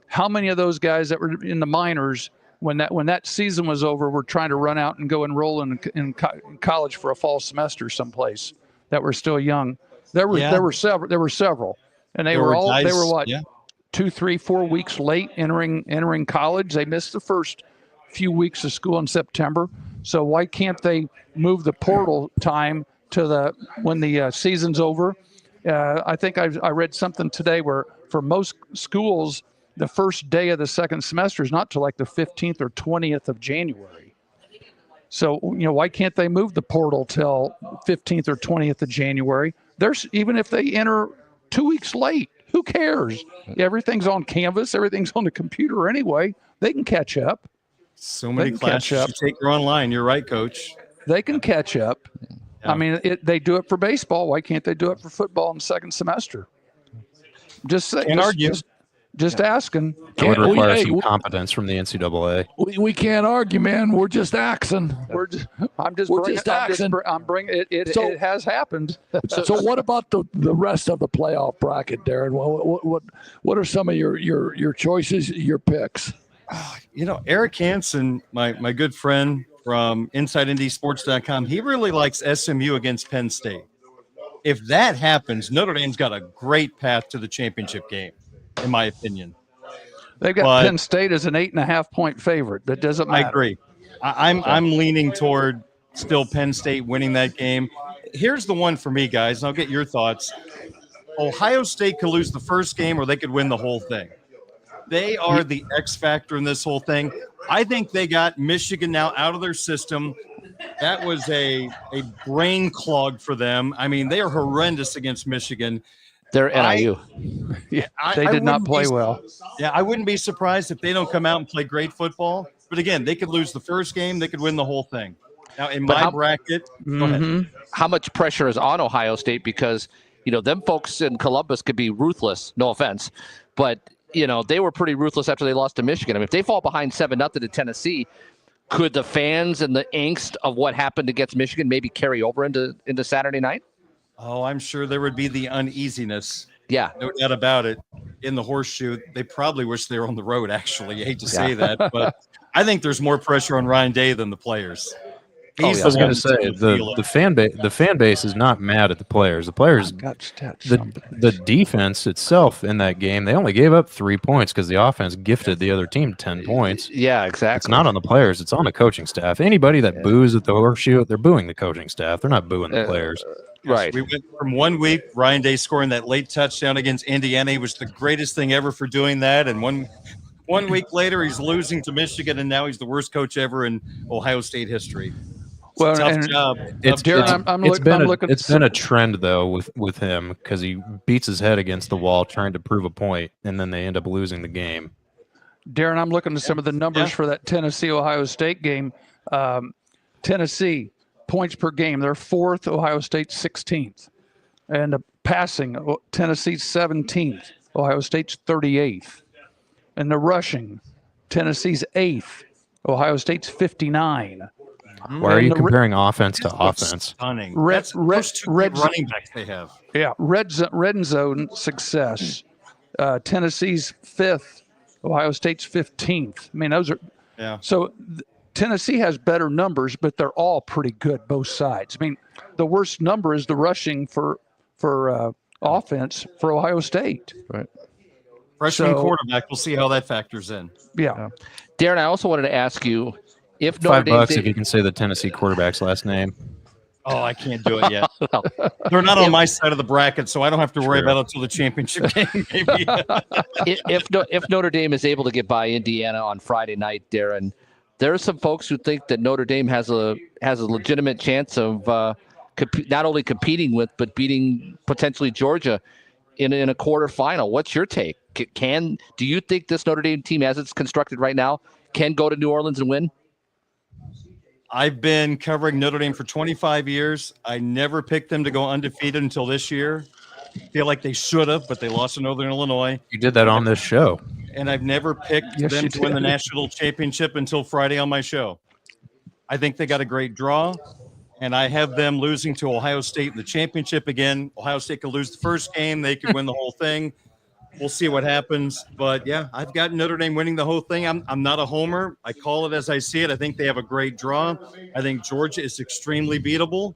how many of those guys that were in the minors when that season was over were trying to run out and go enroll in college for a fall semester someplace that were still young? There were several. And they were what, 2, 3, 4 weeks late entering college. They missed the first few weeks of school in September. So why can't they move the portal time to when the season's over? I think I read something today where for most schools, the first day of the second semester is not till like the 15th or 20th of January. So, why can't they move the portal till 15th or 20th of January? Even if they enter 2 weeks late, who cares? Everything's on Canvas. Everything's on the computer anyway. They can catch up. So many classes you take are online. You're right, Coach. They can catch up. Yeah. I mean, they do it for baseball. Why can't they do it for football in the second semester? Just asking. It would require some competence from the NCAA. We can't argue, man. We're just axing. I'm just axing. I'm bringing it. It has happened. So what about the rest of the playoff bracket, Darren? What are some of your choices, your picks? Eric Hansen, my good friend from InsideNDSports.com, he really likes SMU against Penn State. If that happens, Notre Dame's got a great path to the championship game, in my opinion. They've got Penn State as an 8.5-point favorite. That doesn't matter. I agree. I'm leaning toward still Penn State winning that game. Here's the one for me, guys, and I'll get your thoughts. Ohio State could lose the first game or they could win the whole thing. They are the X factor in this whole thing. I think they got Michigan now out of their system. That was a brain clog for them. I mean, they are horrendous against Michigan. They're NIU. They did not play well. Yeah, I wouldn't be surprised if they don't come out and play great football. But again, they could lose the first game. They could win the whole thing. Now, in my bracket, go ahead. How much pressure is on Ohio State? Because, them folks in Columbus could be ruthless. No offense. But, they were pretty ruthless after they lost to Michigan. I mean, if they fall behind 7-0 to Tennessee, could the fans and the angst of what happened against Michigan maybe carry over into Saturday night? Oh, I'm sure there would be the uneasiness. Yeah. No doubt about it. In the horseshoe, they probably wish they were on the road, actually. I hate to say that, but I think there's more pressure on Ryan Day than the players. I was going to say the fan base is not mad at the players. The players, the defense itself in that game, they only gave up 3 points because the offense gifted the other team 10 points. Yeah, exactly. It's not on the players; it's on the coaching staff. Anybody that boos at the horseshoe, they're booing the coaching staff. They're not booing the players. Right. We went from 1 week, Ryan Day scoring that late touchdown against Indiana. He was the greatest thing ever for doing that, and one week later, he's losing to Michigan, and now he's the worst coach ever in Ohio State history. Well, tough job. It's been a trend though with him because he beats his head against the wall trying to prove a point, and then they end up losing the game. Darren, I'm looking at some of the numbers for that Tennessee-Ohio State game. Tennessee points per game, they're 4th. Ohio State 16th, and the passing, Tennessee's 17th. Ohio State's 38th, and the rushing, Tennessee's 8th. Ohio State's 59. Why are you comparing offense to offense? Stunning. Red running backs they have. Yeah, red zone success. Tennessee's 5th. Ohio State's 15th. I mean, those are so. Tennessee has better numbers, but they're all pretty good, both sides. I mean, the worst number is the rushing for offense for Ohio State. Right. Freshman quarterback. We'll see how that factors in. Yeah. Darren, I also wanted to ask you if Notre Dame $5 if you can say the Tennessee quarterback's last name. Oh, I can't do it yet. No. They're not on my side of the bracket, so I don't have to worry Sure. about it until the championship game, maybe. If Notre Dame is able to get by Indiana on Friday night, Darren, there are some folks who think that Notre Dame has a legitimate chance of not only competing with but beating potentially Georgia in a quarterfinal. What's your take? Do you think this Notre Dame team, as it's constructed right now, can go to New Orleans and win? I've been covering Notre Dame for 25 years. I never picked them to go undefeated until this year. Feel like they should have, but they lost to Northern Illinois. You did that on this show. And I've never picked Yes, them you to win the did. national championship until Friday on my show. I think they got a great draw, and I have them losing to Ohio State in the championship again. Ohio State could lose the first game. They could win the whole thing. We'll see what happens. But, yeah, I've got Notre Dame winning the whole thing. I'm not a homer. I call it as I see it. I think they have a great draw. I think Georgia is extremely beatable.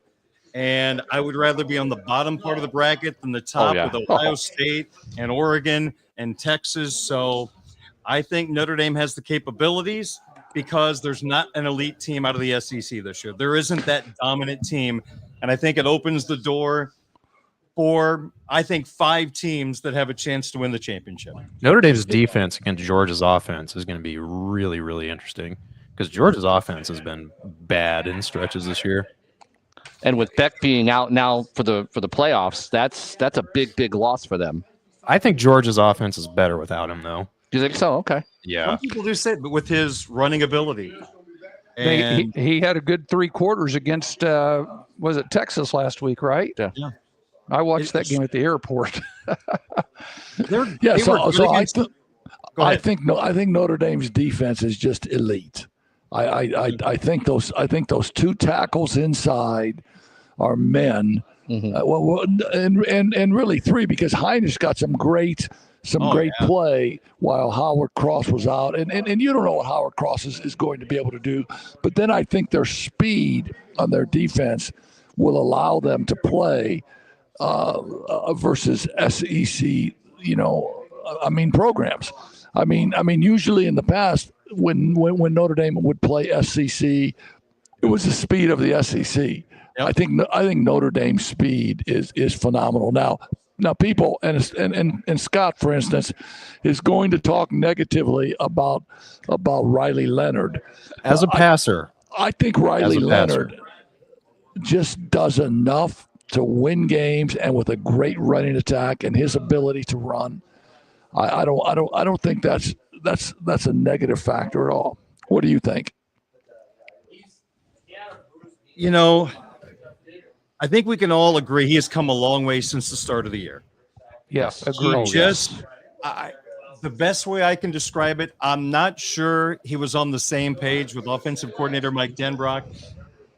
And I would rather be on the bottom part of the bracket than the top with Ohio State and Oregon and Texas. So I think Notre Dame has the capabilities because there's not an elite team out of the SEC this year. There isn't that dominant team. And I think it opens the door for, I think, 5 teams that have a chance to win the championship. Notre Dame's defense against Georgia's offense is going to be really, really interesting because Georgia's offense has been bad in stretches this year. And with Beck being out now for the playoffs, that's a big loss for them. I think Georgia's offense is better without him, though. Do you think so? Okay. Yeah. Some people do say, but with his running ability. And He had a good 3 quarters against, was it Texas last week, right? Yeah. I watched that game at the airport. Yeah, I think think Notre Dame's defense is just elite. I think those 2 tackles inside are men. And really 3 because Heinrich got some great play while Howard Cross was out. And you don't know what Howard Cross is going to be able to do. But then I think their speed on their defense will allow them to play versus SEC, programs. I mean, usually in the past when Notre Dame would play SEC, it was the speed of the SEC. Yep. I think Notre Dame's speed is phenomenal. Now people and Scott, for instance, is going to talk negatively about Riley Leonard As a passer. I think Riley Leonard just does enough to win games, and with a great running attack and his ability to run, I don't think that's a negative factor at all. What do you think? I think we can all agree he has come a long way since the start of the year. Yes, He agreed. the best way I can describe it, I'm not sure he was on the same page with offensive coordinator Mike Denbrock.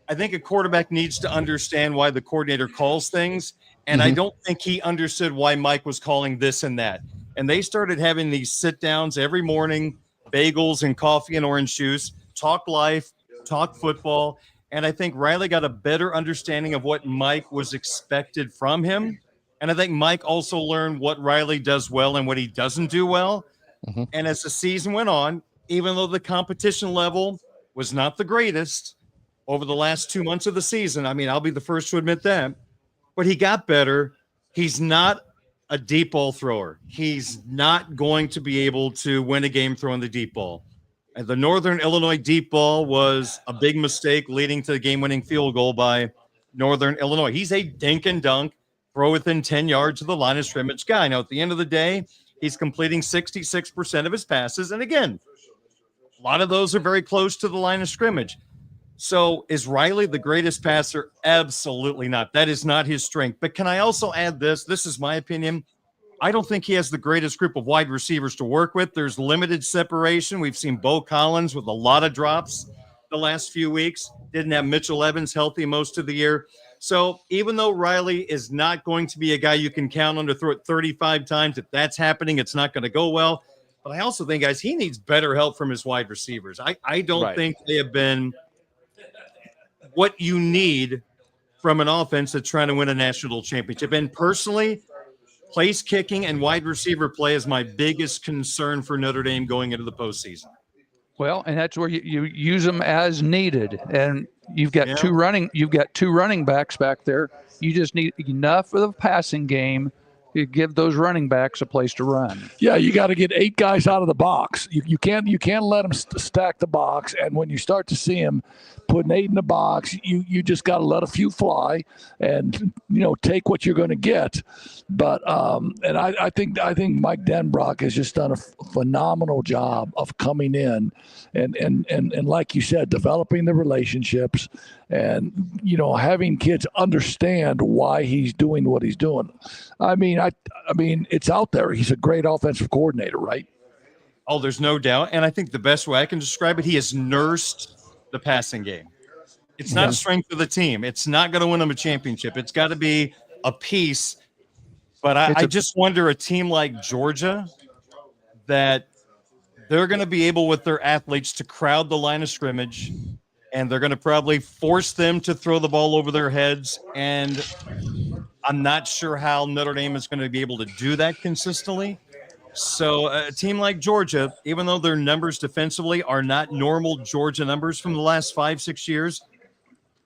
I think a quarterback needs to understand why the coordinator calls things, and I don't think he understood why Mike was calling this and that. And they started having these sit-downs every morning, bagels and coffee and orange juice, talk life, talk football, and I think Riley got a better understanding of what Mike was expected from him. And I think Mike also learned what Riley does well and what he doesn't do well. And as the season went on, even though the competition level was not the greatest over the last 2 months of the season, I mean, I'll be the first to admit that, but he got better. He's not a deep ball thrower. He's not going to be able to win a game throwing the deep ball. And the Northern Illinois deep ball was a big mistake leading to the game-winning field goal by Northern Illinois. He's a dink and dunk, throw within 10 yards of the line of scrimmage guy. Now, at the end of the day, he's completing 66% of his passes. And again, a lot of those are very close to the line of scrimmage. So is Riley the greatest passer? Absolutely not. That is not his strength. But can I also add this? This is my opinion. I don't think he has the greatest group of wide receivers to work with. There's limited separation. We've seen Bo Collins with a lot of drops the last few weeks. Didn't have Mitchell Evans healthy most of the year. So even though Riley is not going to be a guy you can count on to throw it 35 times, if that's happening, it's not going to go well. But I also think, guys, he needs better help from his wide receivers. I don't think they have been what you need from an offense that's trying to win a national championship. And personally, place kicking and wide receiver play is my biggest concern for Notre Dame going into the postseason. Well, and that's where you use them as needed, and you've got two running backs back there. You just need enough of the passing game to give those running backs a place to run. Yeah, you got to get 8 guys out of the box. You can't let them stack the box. And when you start to see them putting 8 in the box, you just got to let a few fly and take what you're going to get. But and I think Mike Denbrock has just done a phenomenal job of coming in and like you said, developing the relationships and having kids understand why he's doing what he's doing. I mean, it's out there. He's a great offensive coordinator, right? Oh, there's no doubt. And I think the best way I can describe it, he has nursed the passing game. It's not a strength of the team. It's not going to win them a championship. It's got to be a piece. But I just wonder a team like Georgia that they're going to be able with their athletes to crowd the line of scrimmage, and they're going to probably force them to throw the ball over their heads. And I'm not sure how Notre Dame is going to be able to do that consistently. So a team like Georgia, even though their numbers defensively are not normal Georgia numbers from the last 5-6 years,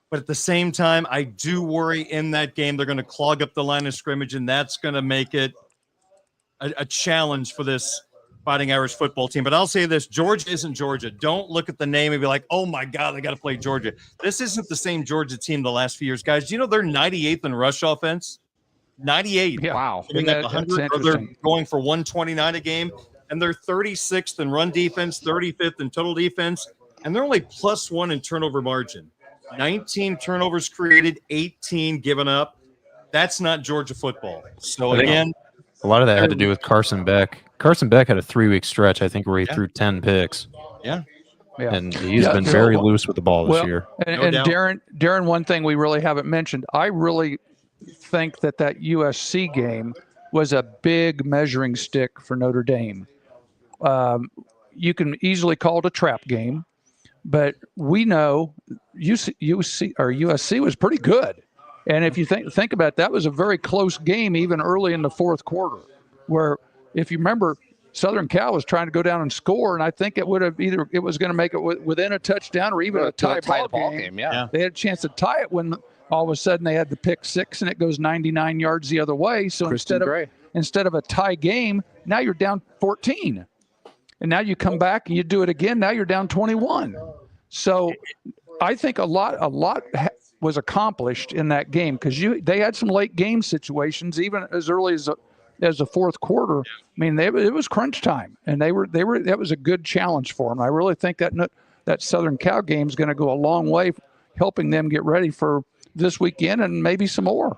but at the same time, I do worry in that game they're going to clog up the line of scrimmage, and that's going to make it a challenge for this Fighting Irish football team. But I'll say this, Georgia isn't Georgia. Don't look at the name and be like, oh, my God, I got to play Georgia. This isn't the same Georgia team the last few years. Guys, do you know they're 98th in rush offense? 98. Yeah. Wow. I mean, like 100, or they're going for 129 a game, and they're 36th in run defense, 35th in total defense, and they're only +1 in turnover margin. 19 turnovers created, 18 given up. That's not Georgia football. So, again, a lot of that had to do with Carson Beck. Carson Beck had a 3-week stretch, I think, where he threw 10 picks. Yeah. And he's been very loose with the ball this year. And Darren, one thing we really haven't mentioned, I really think that USC game was a big measuring stick for Notre Dame. You can easily call it a trap game, but we know USC was pretty good. And if you think about it, that was a very close game even early in the fourth quarter, where if you remember, Southern Cal was trying to go down and score, and I think it was going to make it within a touchdown or even a tie ball game. Yeah. They had a chance to tie it when all of a sudden they had the pick six and it goes 99 yards the other way. So instead of a tie game, now you're down 14. And now you come back and you do it again. Now you're down 21. So I think a lot was accomplished in that game because they had some late game situations even as early as the fourth quarter. I mean, it was crunch time, and that was a good challenge for them. I really think that Southern Cal game is going to go a long way helping them get ready for this weekend and maybe some more.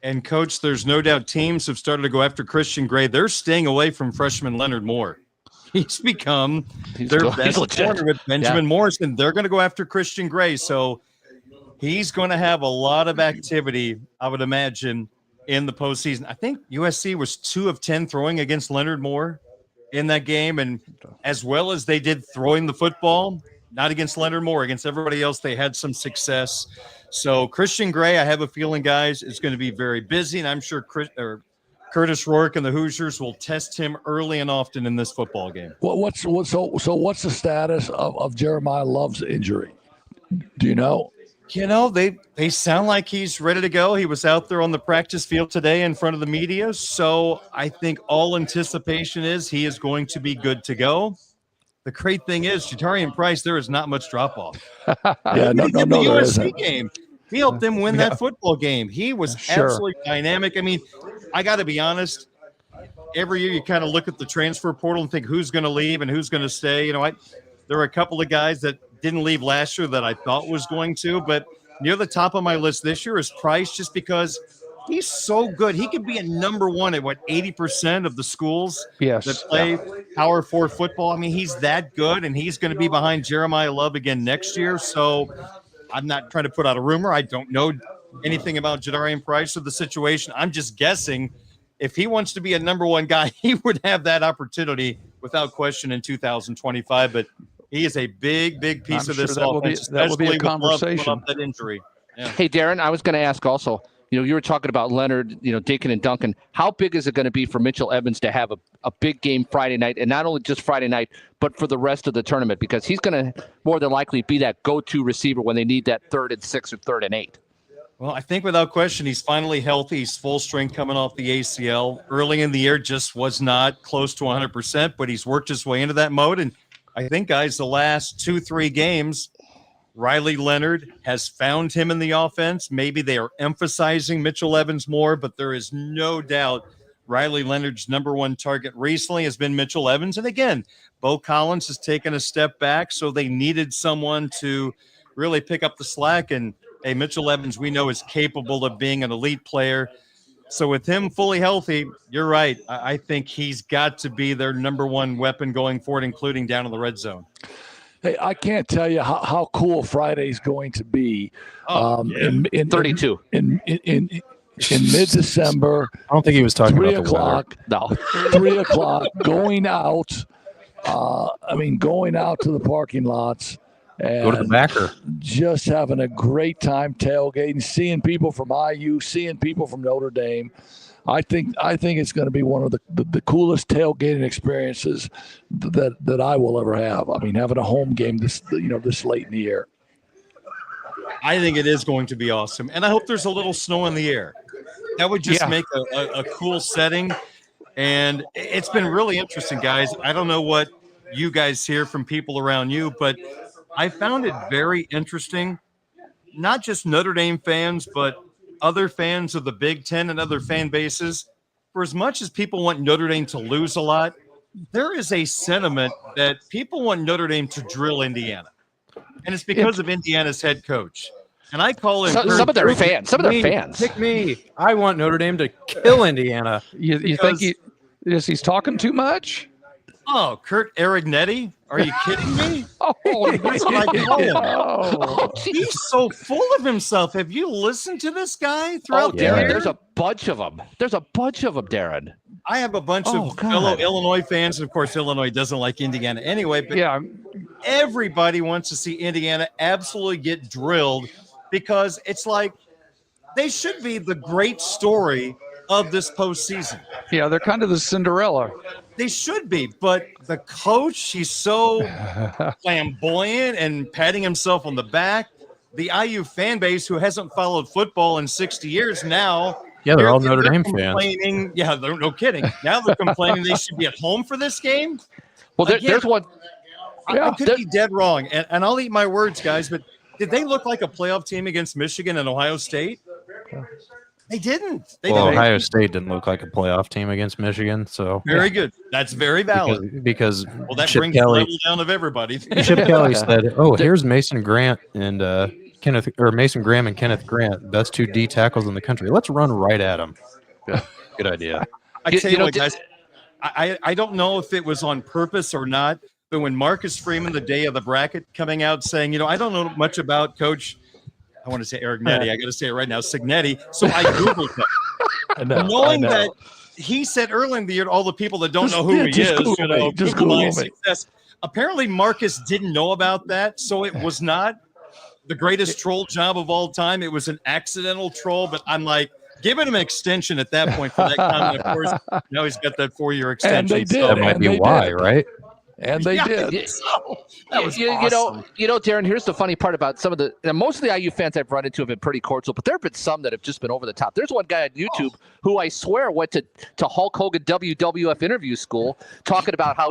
And, Coach, there's no doubt teams have started to go after Christian Gray. They're staying away from freshman Leonard Moore. He's become their best corner with Benjamin Morrison. They're going to go after Christian Gray. So he's going to have a lot of activity, I would imagine, in the postseason. I think USC was 2 of 10 throwing against Leonard Moore in that game. And as well as they did throwing the football, not against Leonard Moore, against everybody else, they had some success. So Christian Gray, I have a feeling, guys, is going to be very busy. And I'm sure Curtis Rourke and the Hoosiers will test him early and often in this football game. Well, what's the status of Jeremiah Love's injury? Do you know? You know, they sound like he's ready to go. He was out there on the practice field today in front of the media. So I think all anticipation is he is going to be good to go. The great thing is, Jatarian Price, there is not much drop-off. No, the there USC isn't. game. He helped them win that football game. He was absolutely dynamic. I mean, I got to be honest. Every year you kind of look at the transfer portal and think who's going to leave and who's going to stay. You know, there were a couple of guys that didn't leave last year that I thought was going to, but near the top of my list this year is Price, just because he's so good. He could be a number one at 80% of the schools that play Power 4 football. I mean, he's that good, and he's going to be behind Jeremiah Love again next year. So I'm not trying to put out a rumor. I don't know anything about Jadarian Price or the situation. I'm just guessing if he wants to be a number one guy, he would have that opportunity without question in 2025. But he is a big piece of this offense. That will be a conversation. That injury. Yeah. Hey, Darren, I was going to ask also, you were talking about Leonard, Deacon and Duncan. How big is it going to be for Mitchell Evans to have a big game Friday night, and not only just Friday night, but for the rest of the tournament? Because he's going to more than likely be that go-to receiver when they need that 3rd and 6 or 3rd and 8. Well, I think without question, he's finally healthy. He's full strength coming off the ACL. Early in the year, just was not close to 100%, but he's worked his way into that mode. And I think, guys, the last 2-3 games, Riley Leonard has found him in the offense. Maybe they are emphasizing Mitchell Evans more, but there is no doubt Riley Leonard's number one target recently has been Mitchell Evans. And again, Bo Collins has taken a step back, so they needed someone to really pick up the slack. And hey, Mitchell Evans, we know, is capable of being an elite player. So with him fully healthy, you're right. I think he's got to be their number one weapon going forward, including down in the red zone. Hey, I can't tell you how cool Friday's going to be. In 32. In mid-December. I don't think he was talking 3 about the weather. o'clock. No. 3 o'clock, going out. Going out to the parking lots. And Go to the backer. Just having a great time tailgating, seeing people from IU, seeing people from Notre Dame. I think it's going to be one of the coolest tailgating experiences that I will ever have. I mean, having a home game this late in the year. I think it is going to be awesome, and I hope there's a little snow in the air. That would just make a cool setting, and it's been really interesting, guys. I don't know what you guys hear from people around you, but I found it very interesting. Not just Notre Dame fans, but other fans of the Big Ten and other fan bases. For as much as people want Notre Dame to lose a lot, there is a sentiment that people want Notre Dame to drill Indiana. And it's because of Indiana's head coach. And I call him some of their fans. Some of their fans. Pick me. I want Notre Dame to kill Indiana. You think he's talking too much? Oh, Kurt Arignetti? Are you kidding me? That's what I call him. He's so full of himself. Have you listened to this guy throughout the year? There's a bunch of them. Darren. I have a bunch of fellow Illinois fans. Of course, Illinois doesn't like Indiana anyway, but everybody wants to see Indiana absolutely get drilled because it's like they should be the great story of this postseason. Yeah, they're kind of the Cinderella. They should be, but the coach, he's so flamboyant and patting himself on the back. The IU fan base, who hasn't followed football in 60 years now. Yeah, they're all Notre Dame fans. Yeah, they're no kidding. Now they're complaining they should be at home for this game. Well, there's one. I could be dead wrong, and I'll eat my words, guys, but did they look like a playoff team against Michigan and Ohio State? They didn't. Ohio State didn't look like a playoff team against Michigan, so very good. That's very valid. Because that Chip brings Kelly, the level down of everybody. Chip Kelly said, "Oh, here's Mason Grant and Mason Graham and Kenneth Grant, best 2 D tackles in the country. Let's run right at them." Good idea. I tell you what, guys, I don't know if it was on purpose or not, but when Marcus Freeman, the day of the bracket, coming out saying, I don't know much about Coach. I want to say Arignetti. I got to say it right now, Signetti. So I Googled him. Knowing that he said early in the year, all the people that don't know who he is, Google my success. Apparently, Marcus didn't know about that, so it was not the greatest troll job of all time. It was an accidental troll, but I'm like, giving him an extension at that point for that comment. Of course, now he's got that 4-year extension. And they did. That might be why, right? And they did. That was awesome. Darren, here's the funny part about some of most of the IU fans I've run into have been pretty cordial, but there have been some that have just been over the top. There's one guy on YouTube who I swear went to Hulk Hogan WWF interview school talking about how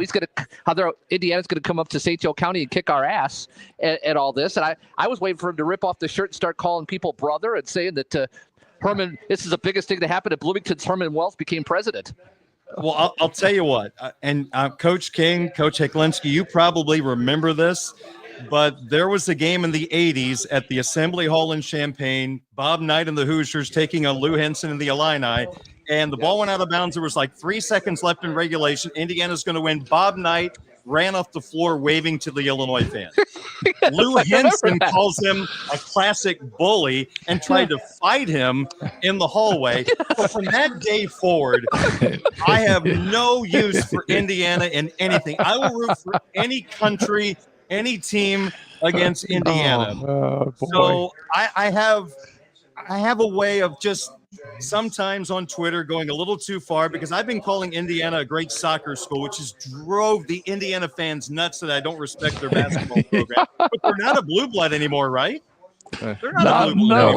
Indiana's going to come up to St. Joe County and kick our ass and all this. And I was waiting for him to rip off the shirt and start calling people brother and saying that Herman, this is the biggest thing that happened at Bloomington's. Herman Wells became president. Well, I'll tell you what, and Coach King, Coach Heklinski, you probably remember this, but there was a game in the 80s at the Assembly Hall in Champaign, Bob Knight and the Hoosiers taking on Lou Henson and the Illini, and the ball went out of bounds. There was like 3 seconds left in regulation. Indiana's going to win. Bob Knight ran off the floor waving to the Illinois fans. Lou Henson calls him a classic bully and tried to fight him in the hallway. But from that day forward, I have no use for Indiana in anything. I will root for any country, any team against Indiana. So I have a way of just sometimes on Twitter going a little too far because I've been calling Indiana a great soccer school, which has drove the Indiana fans nuts that I don't respect their basketball program. But they're not a blue blood anymore, right? They're not a blue blood.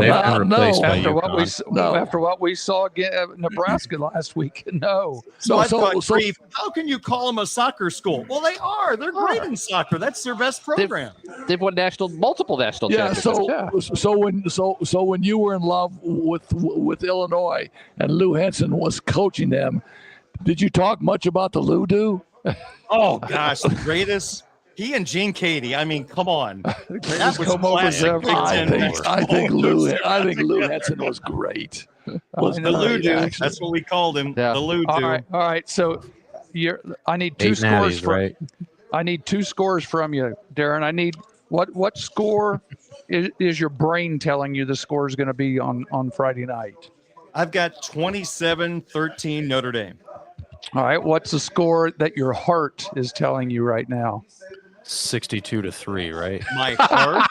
No, they've been replaced by After what we saw against Nebraska last week, no. So I thought, Grief, how can you call them a soccer school? Well, they are. They're great in soccer. That's their best program. They've won multiple national championships. So when you were in love with Illinois and Lou Henson was coaching them, did you talk much about the Lou do? Oh gosh, the greatest. He and Gene Katie. I mean, come on. That was classic. I think Lou Henson was great. Was the Lou dude? That's what we called him. Yeah. The Lou dude. All right. So I need two scores. I need two scores from you, Darren. I need what score is your brain telling you the score is going to be on Friday night? I've got 27-13 Notre Dame. All right. What's the score that your heart is telling you right now? 62-3, right? My heart.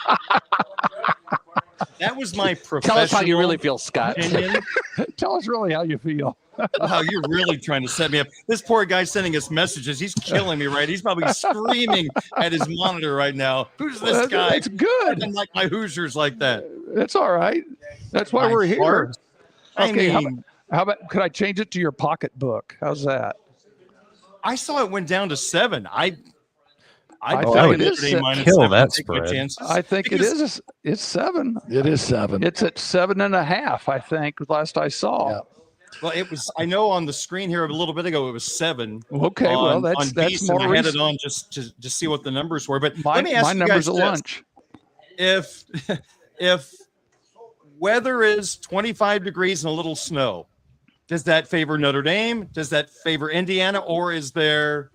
That was my professional. Tell us how you really feel, Scott. Tell us really how you feel. Wow, you're really trying to set me up. This poor guy sending us messages. He's killing me, right? He's probably screaming at his monitor right now. Who's this guy? It's good. I like my Hoosiers like that. That's all right. That's why we're here. Heart. Okay, how about could I change it to your pocketbook? How's that? I saw it went down to 7. I think it is kill that spread. I think it is. It's 7. It is 7. It's at 7.5. I think last I saw. Yeah. Well, it was. I know on the screen here a little bit ago it was 7. Okay, well that's more. I had it on just to see what the numbers were. But let me ask my you numbers guys at lunch. If weather is 25 degrees and a little snow, does that favor Notre Dame? Does that favor Indiana? Or is there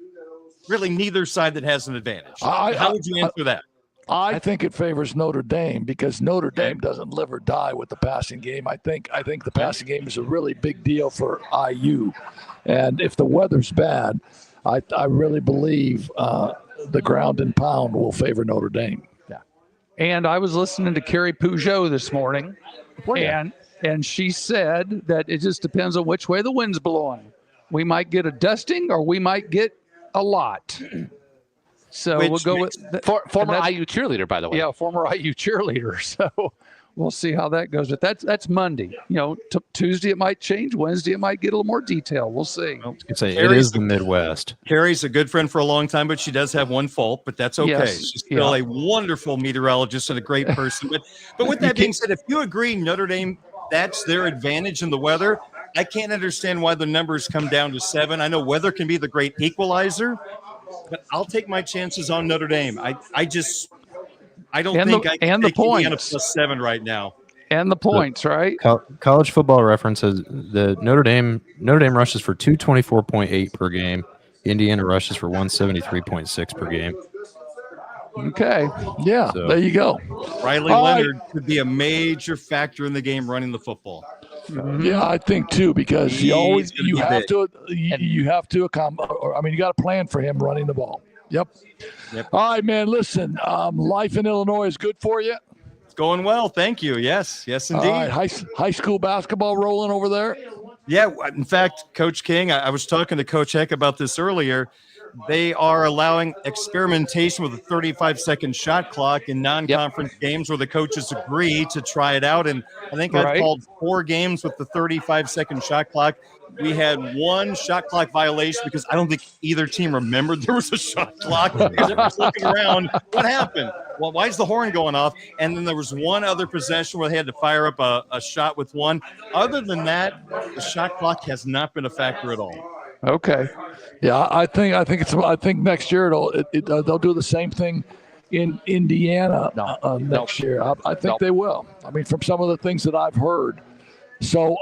really neither side that has an advantage? How would you answer that? I think it favors Notre Dame because Notre Dame doesn't live or die with the passing game. I think the passing game is a really big deal for IU. And if the weather's bad, I really believe the ground and pound will favor Notre Dame. Yeah. And I was listening to Carrie Peugeot this morning, and she said that it just depends on which way the wind's blowing. We might get a dusting or we might get a lot. So we'll go with former IU cheerleader, by the way. Yeah, former IU cheerleader. So we'll see how that goes. But that's Monday. Tuesday it might change. Wednesday it might get a little more detail. We'll see. It is the Midwest. Carrie's a good friend for a long time, but she does have one fault. But that's okay. Yes. She's still a wonderful meteorologist and a great person. But with that being said, if you agree Notre Dame, that's their advantage in the weather. I can't understand why the numbers come down to 7. I know weather can be the great equalizer, but I'll take my chances on Notre Dame. I don't think I can take Indiana plus 7 right now. And the points, right? College Football Reference says the Notre Dame rushes for 224.8 per game. Indiana rushes for 173.6 per game. Okay. Yeah, so there you go. Riley Leonard could be a major factor in the game running the football. Yeah, I think too, because you have to you got to plan for him running the ball. Yep. All right, man. Listen, life in Illinois is good for you. It's going well, thank you. Yes, indeed. All right, high school basketball rolling over there. Yeah, in fact, Coach King, I was talking to Coach Heck about this earlier. They are allowing experimentation with a 35-second shot clock in non-conference games where the coaches agree to try it out. And I think I've called 4 games with the 35-second shot clock. We had one shot clock violation because I don't think either team remembered there was a shot clock because it was looking around. What happened? Well, why is the horn going off? And then there was one other possession where they had to fire up a shot with one. Other than that, the shot clock has not been a factor at all. Okay. Yeah, I think next year they'll do the same thing in Indiana next year. I think they will. I mean, from some of the things that I've heard. So,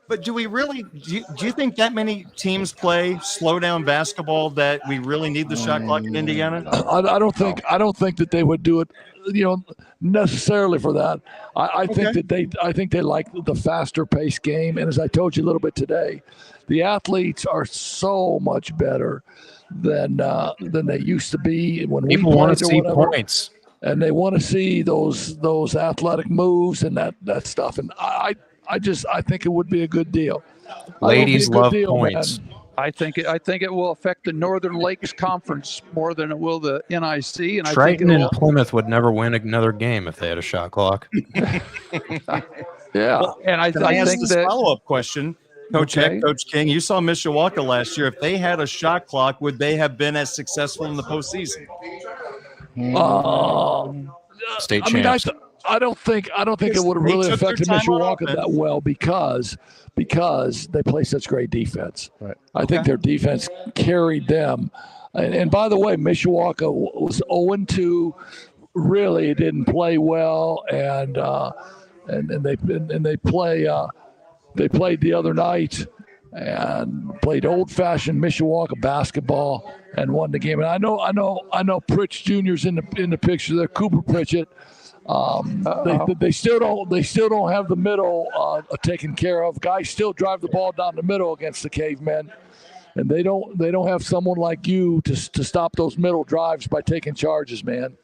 but do we really? Do you think that many teams play slow down basketball that we really need the shot clock in Indiana? I don't think that they would do it, necessarily for that. I think they like the faster paced game, and as I told you a little bit today, the athletes are so much better than they used to be when people want to see points. and they want to see those athletic moves and that stuff. And I think it would be a good deal. Ladies love points. Man. I think it will affect the Northern Lakes Conference more than it will the NIC. And Triton I think and Plymouth would never win another game if they had a shot clock. Yeah, well, and I ask think this that follow-up question. Coach Okay. Heck, Coach King, you saw Mishawaka last year. If they had a shot clock, would they have been as successful in the postseason? State I mean, champs. I don't think it would have They really took their affected time on Mishawaka offense. that well because they play such great defense. Right. I think their defense carried them. And by the way, Mishawaka was 0-2. Really didn't play well, and they played the other night and played old-fashioned Mishawaka basketball and won the game. And I know Pritch Jr.'s in the picture there, Cooper Pritchett. They still don't have the middle taken care of. Guys still drive the ball down the middle against the Cavemen, and they don't have someone like you to stop those middle drives by taking charges, man.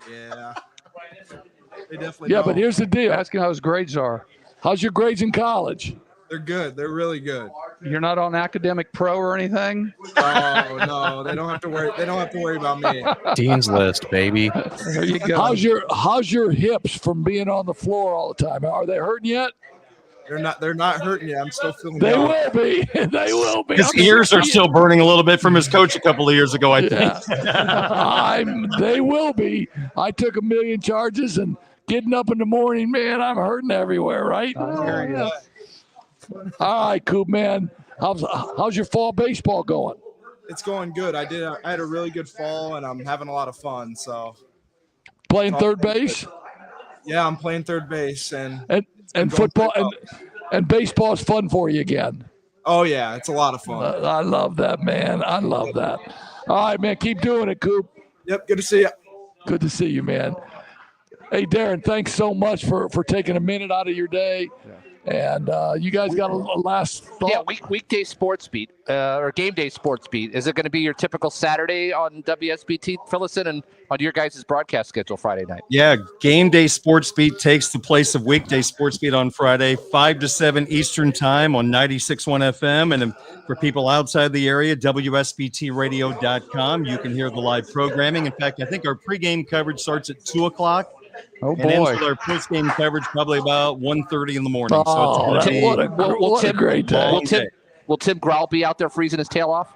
Yeah. They definitely Yeah, don't. but here's the deal. asking how his grades are. How's your grades in college? They're good. They're really good. You're not on Academic Pro or anything? Oh no, they don't have to worry. They don't have to worry about me. Dean's List, baby. There you go. How's your hips from being on the floor all the time? Are they hurting yet? They're not hurting you. I'm still feeling They young. will be. They will be. His ears are still burning a little bit from his coach a couple of years ago, I think. They will be. I took 1 million charges, and getting up in the morning, man, I'm hurting everywhere, right? All right, Coop, man. How's your fall baseball going? It's going good. I had a really good fall, and I'm having a lot of fun. So Playing third base yeah, I'm playing third base, and and going football pretty and baseball is fun for you again. oh yeah, it's a lot of fun. I love that, man. I love that. All right, man. Keep doing it, Coop. Yep, good to see you. Good to see you, man. Hey, Darren, thanks so much for taking a minute out of your day. And you guys got a last thought? Yeah, weekday sports beat or game day sports beat. Is it going to be your typical Saturday on WSBT, fill us in, and on your guys' broadcast schedule Friday night? Yeah, Game Day Sports Beat takes the place of Weekday Sports Beat on Friday, 5 to 7 Eastern Time on 96.1 FM. And for people outside the area, WSBTradio.com. You can hear the live programming. In fact, I think our pregame coverage starts at 2 o'clock. Oh, And ends boy. with our post-game coverage probably about 1:30 in the morning. Oh, so it's what a great day. Will Tim Growl be out there freezing his tail off?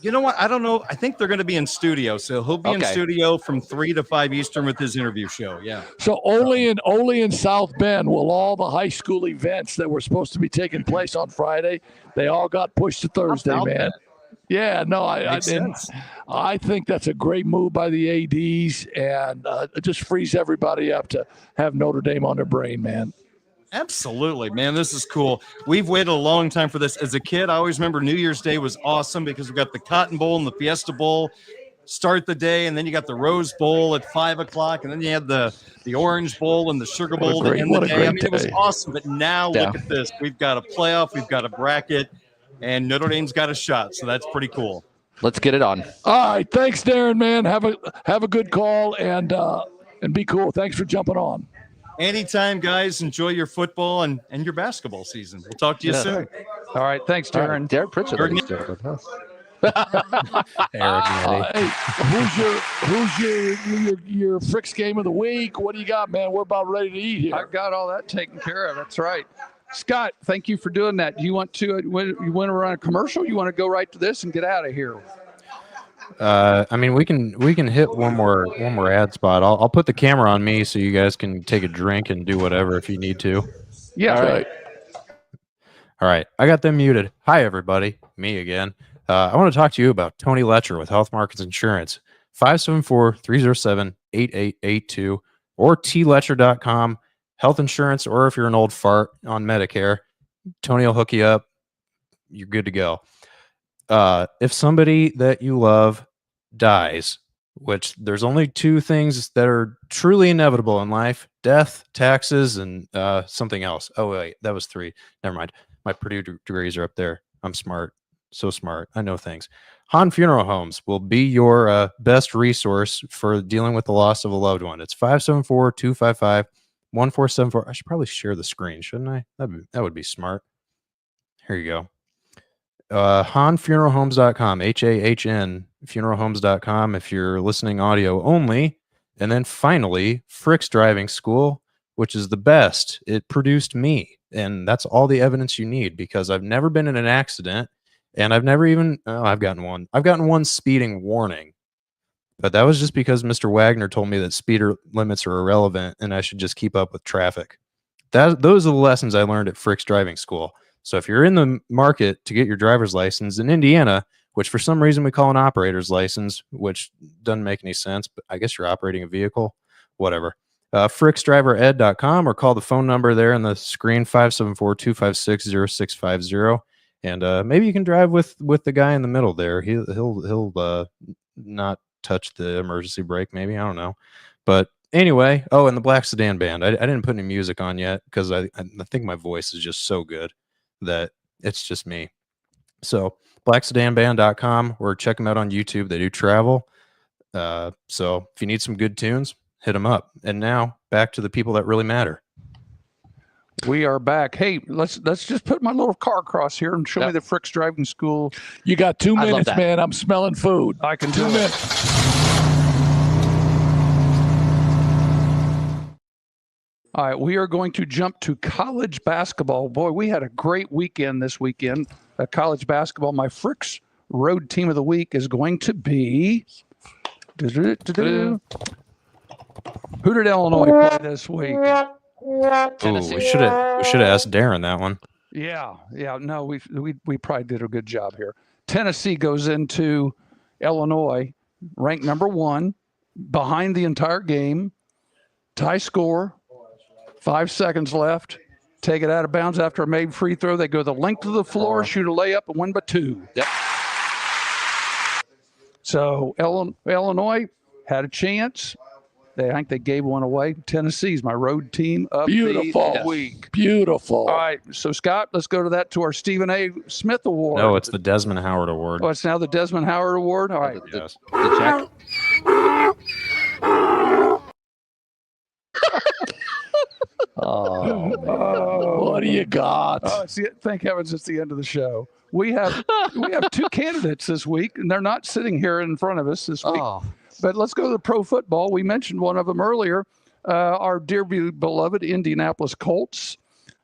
You know what? I don't know. I think they're going to be in studio. So he'll be in Okay. studio from 3 to 5 Eastern with his interview show. Yeah. So only in South Bend will all the high school events that were supposed to be taking place on Friday, they all got pushed to Thursday, South man. Bend. Yeah, no, I Makes sense. think that's a great move by the ADs, and it just frees everybody up to have Notre Dame on their brain, man. Absolutely, man. This is cool. We've waited a long time for this. As a kid, I always remember New Year's Day was awesome because we got the Cotton Bowl and the Fiesta Bowl start the day, and then you got the Rose Bowl at 5 o'clock, and then you had the Orange Bowl and the Sugar Bowl to end the day. I mean, it was awesome. But now look at this. We've got a playoff, we've got a bracket, and Notre Dame's got a shot. So that's pretty cool. Let's get it on. All right, thanks, Darren, man. Have a good call and be cool. Thanks for jumping on. Anytime, guys. Enjoy your football and your basketball season. We'll talk to you soon. All right. Thanks, Darren. Darren Pritchett. Darren- ladies and gentlemen, huh? Hey, who's your Fricks game of the week? What do you got, man? We're about ready to eat here. I've got all that taken care of. That's right. Scott, thank you for doing that. Do you want to run a commercial? You want to go right to this and get out of here? I mean, we can hit one more ad spot. I'll put the camera on me so you guys can take a drink and do whatever if you need to. Yeah. All right. I got them muted. Hi, everybody. Me again. I want to talk to you about Tony Letcher with Health Markets Insurance. 574-307-8882 or tletcher.com. Health insurance, or if you're an old fart on Medicare, Tony will hook you up. You're good to go. If somebody that you love dies, which there's only two things that are truly inevitable in life: death, taxes, and something else. Oh, wait, that was three. Never mind. My Purdue degrees are up there. I'm smart. So smart. I know things. Han Funeral Homes will be your best resource for dealing with the loss of a loved one. It's 574-255-1474. I should probably share the screen, shouldn't I? That would be smart. Here you go. HanFuneralHomes.com, HAHN, funeralhomes.com if you're listening audio only. And then finally, Frick's Driving School, which is the best. It produced me. And that's all the evidence you need because I've never been in an accident. And I've never even, I've gotten one speeding warning, but that was just because Mr. Wagner told me that speeder limits are irrelevant and I should just keep up with traffic. Those are the lessons I learned at Frick's Driving School. So if you're in the market to get your driver's license in Indiana, which for some reason we call an operator's license, which doesn't make any sense, but I guess you're operating a vehicle, whatever. fricksdrivered.com or call the phone number there on the screen, 574-256-0650. And maybe you can drive with the guy in the middle there. He'll not touch the emergency brake. Maybe, I don't know. But anyway, and the Black Sedan Band. I didn't put any music on yet because I think my voice is just so good that it's just me. So blacksedanband.com or check them out on YouTube. They do travel. So if you need some good tunes, hit them up. And now back to the people that really matter. We are back. Hey, let's just put my little car across here and show me the Frick's Driving School. You got 2 minutes, man. I'm smelling food. I can 2 minutes. All right, we are going to jump to college basketball. Boy, we had a great weekend this weekend. College basketball. My Frick's Road Team of the Week is going to be. Who did Illinois play this week? Ooh, we should have asked Darren that one. Yeah. No, we probably did a good job here. Tennessee goes into Illinois, ranked number 1, behind the entire game. Tie score, 5 seconds left. Take it out of bounds after a made free throw. They go the length of the floor, shoot a layup, and win by 2. Yep. So Illinois had a chance. I think they gave one away. Tennessee's my road team of the week. Beautiful. All right. So, Scott, let's go to that to our Stephen A. Smith Award. No, it's the Desmond Howard Award. Oh, it's now the Desmond Howard Award? All right. Yes. The check. What do you got? Thank heavens it's the end of the show. We have 2 candidates this week, and they're not sitting here in front of us this week. Oh. But let's go to the pro football. We mentioned one of them earlier. Our dear beloved Indianapolis Colts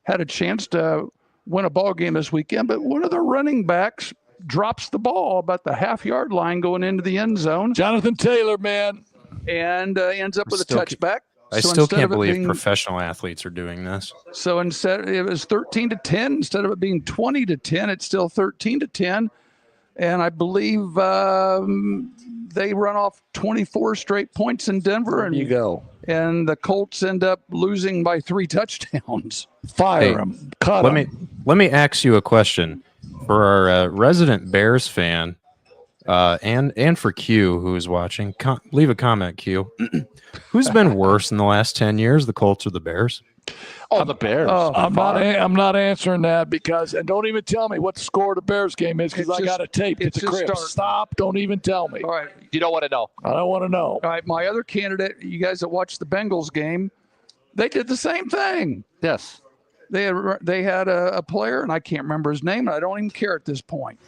had a chance to win a ball game this weekend, but one of the running backs drops the ball about the half-yard line going into the end zone. Jonathan Taylor, man. And ends up with a touchback. I still can't believe professional athletes are doing this. So instead, it was 13-10. Instead of it being 20-10, it's still 13-10. And I believe they run off 24 straight points in Denver. There you go. And the Colts end up losing by 3 touchdowns. Fire them. Cut them. Let me ask you a question. For our resident Bears fan, and for Q, who is watching, leave a comment, Q. Who's been worse in the last 10 years, the Colts or the Bears? Oh, the Bears. I'm not answering that because, and don't even tell me what the score of the Bears game is because I got it taped at the crib. Stop. Don't even tell me. All right. You don't want to know. I don't want to know. All right. My other candidate, you guys that watched the Bengals game, they did the same thing. Yes. They had a player, and I can't remember his name, and I don't even care at this point.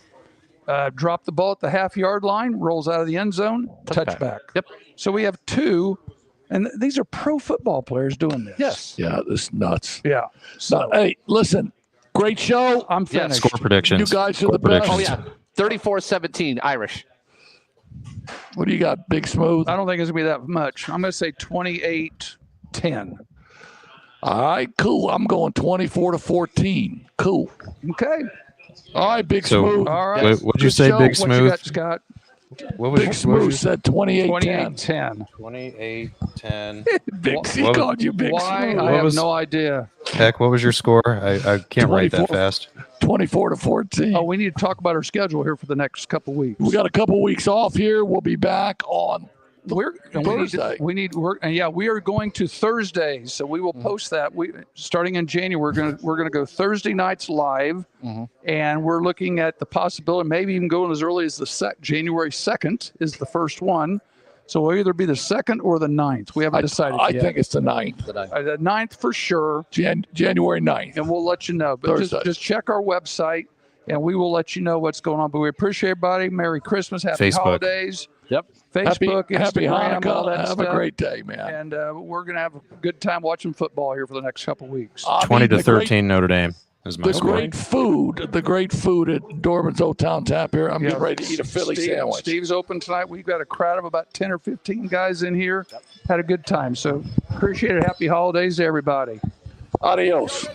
Dropped the ball at the half-yard line, rolls out of the end zone, touchback. Yep. So we have 2, and these are pro football players doing this. Yes. Yeah, this is nuts. Yeah. So, hey, listen, great show. I'm finished. Score predictions. You guys are the best. Oh, yeah. 34-17, Irish. What do you got, Big Smooth? I don't think it's going to be that much. I'm going to say 28-10. All right, cool. I'm going 24-14. Cool. Okay. All right, Big Smooth. All right. What'd you say, Big Smooth? What you got, Scott? Big Smooth said 28-10. 28-10. 28-10. Big C called you Big Why? Smooth. I have no idea. Heck, what was your score? I can't write that fast. 24-14. Oh, we need to talk about our schedule here for the next couple weeks. We got a couple weeks off here. We'll be back on Thursday. We are going to Thursdays, so we will post that. Starting in January, we're gonna go Thursday nights live, and we're looking at the possibility, maybe even going as early as January 2nd is the first one. So we'll either be the 2nd or the 9th. We haven't decided yet. I think it's the 9th. The 9th for sure. January 9th. And we'll let you know. But just check our website, and we will let you know what's going on. But we appreciate everybody. Merry Christmas. Happy holidays. Yep. Facebook, happy Instagram, Hanukkah. all that Have stuff. a great day, man. And we're going to have a good time watching football here for the next couple of weeks. 20-13 Notre Dame is my score. The great food at Dorbin's Old Town Tap here. I'm getting ready to eat a Philly sandwich. Steve's open tonight. We've got a crowd of about 10 or 15 guys in here. Had a good time. So appreciate it. Happy holidays to everybody. Adios.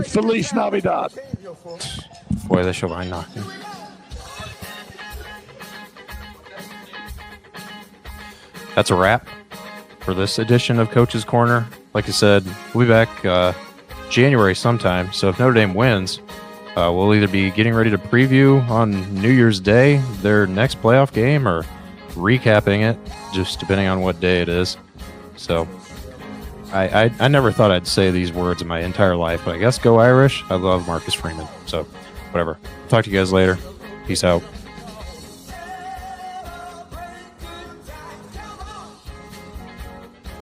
Feliz Navidad. Boy, they show my knocking. That's a wrap for this edition of Coach's Corner. Like I said, we'll be back January sometime. So if Notre Dame wins, we'll either be getting ready to preview on New Year's Day their next playoff game or recapping it, just depending on what day it is. So I never thought I'd say these words in my entire life, but I guess go Irish. I love Marcus Freeman. So whatever. Talk to you guys later. Peace out.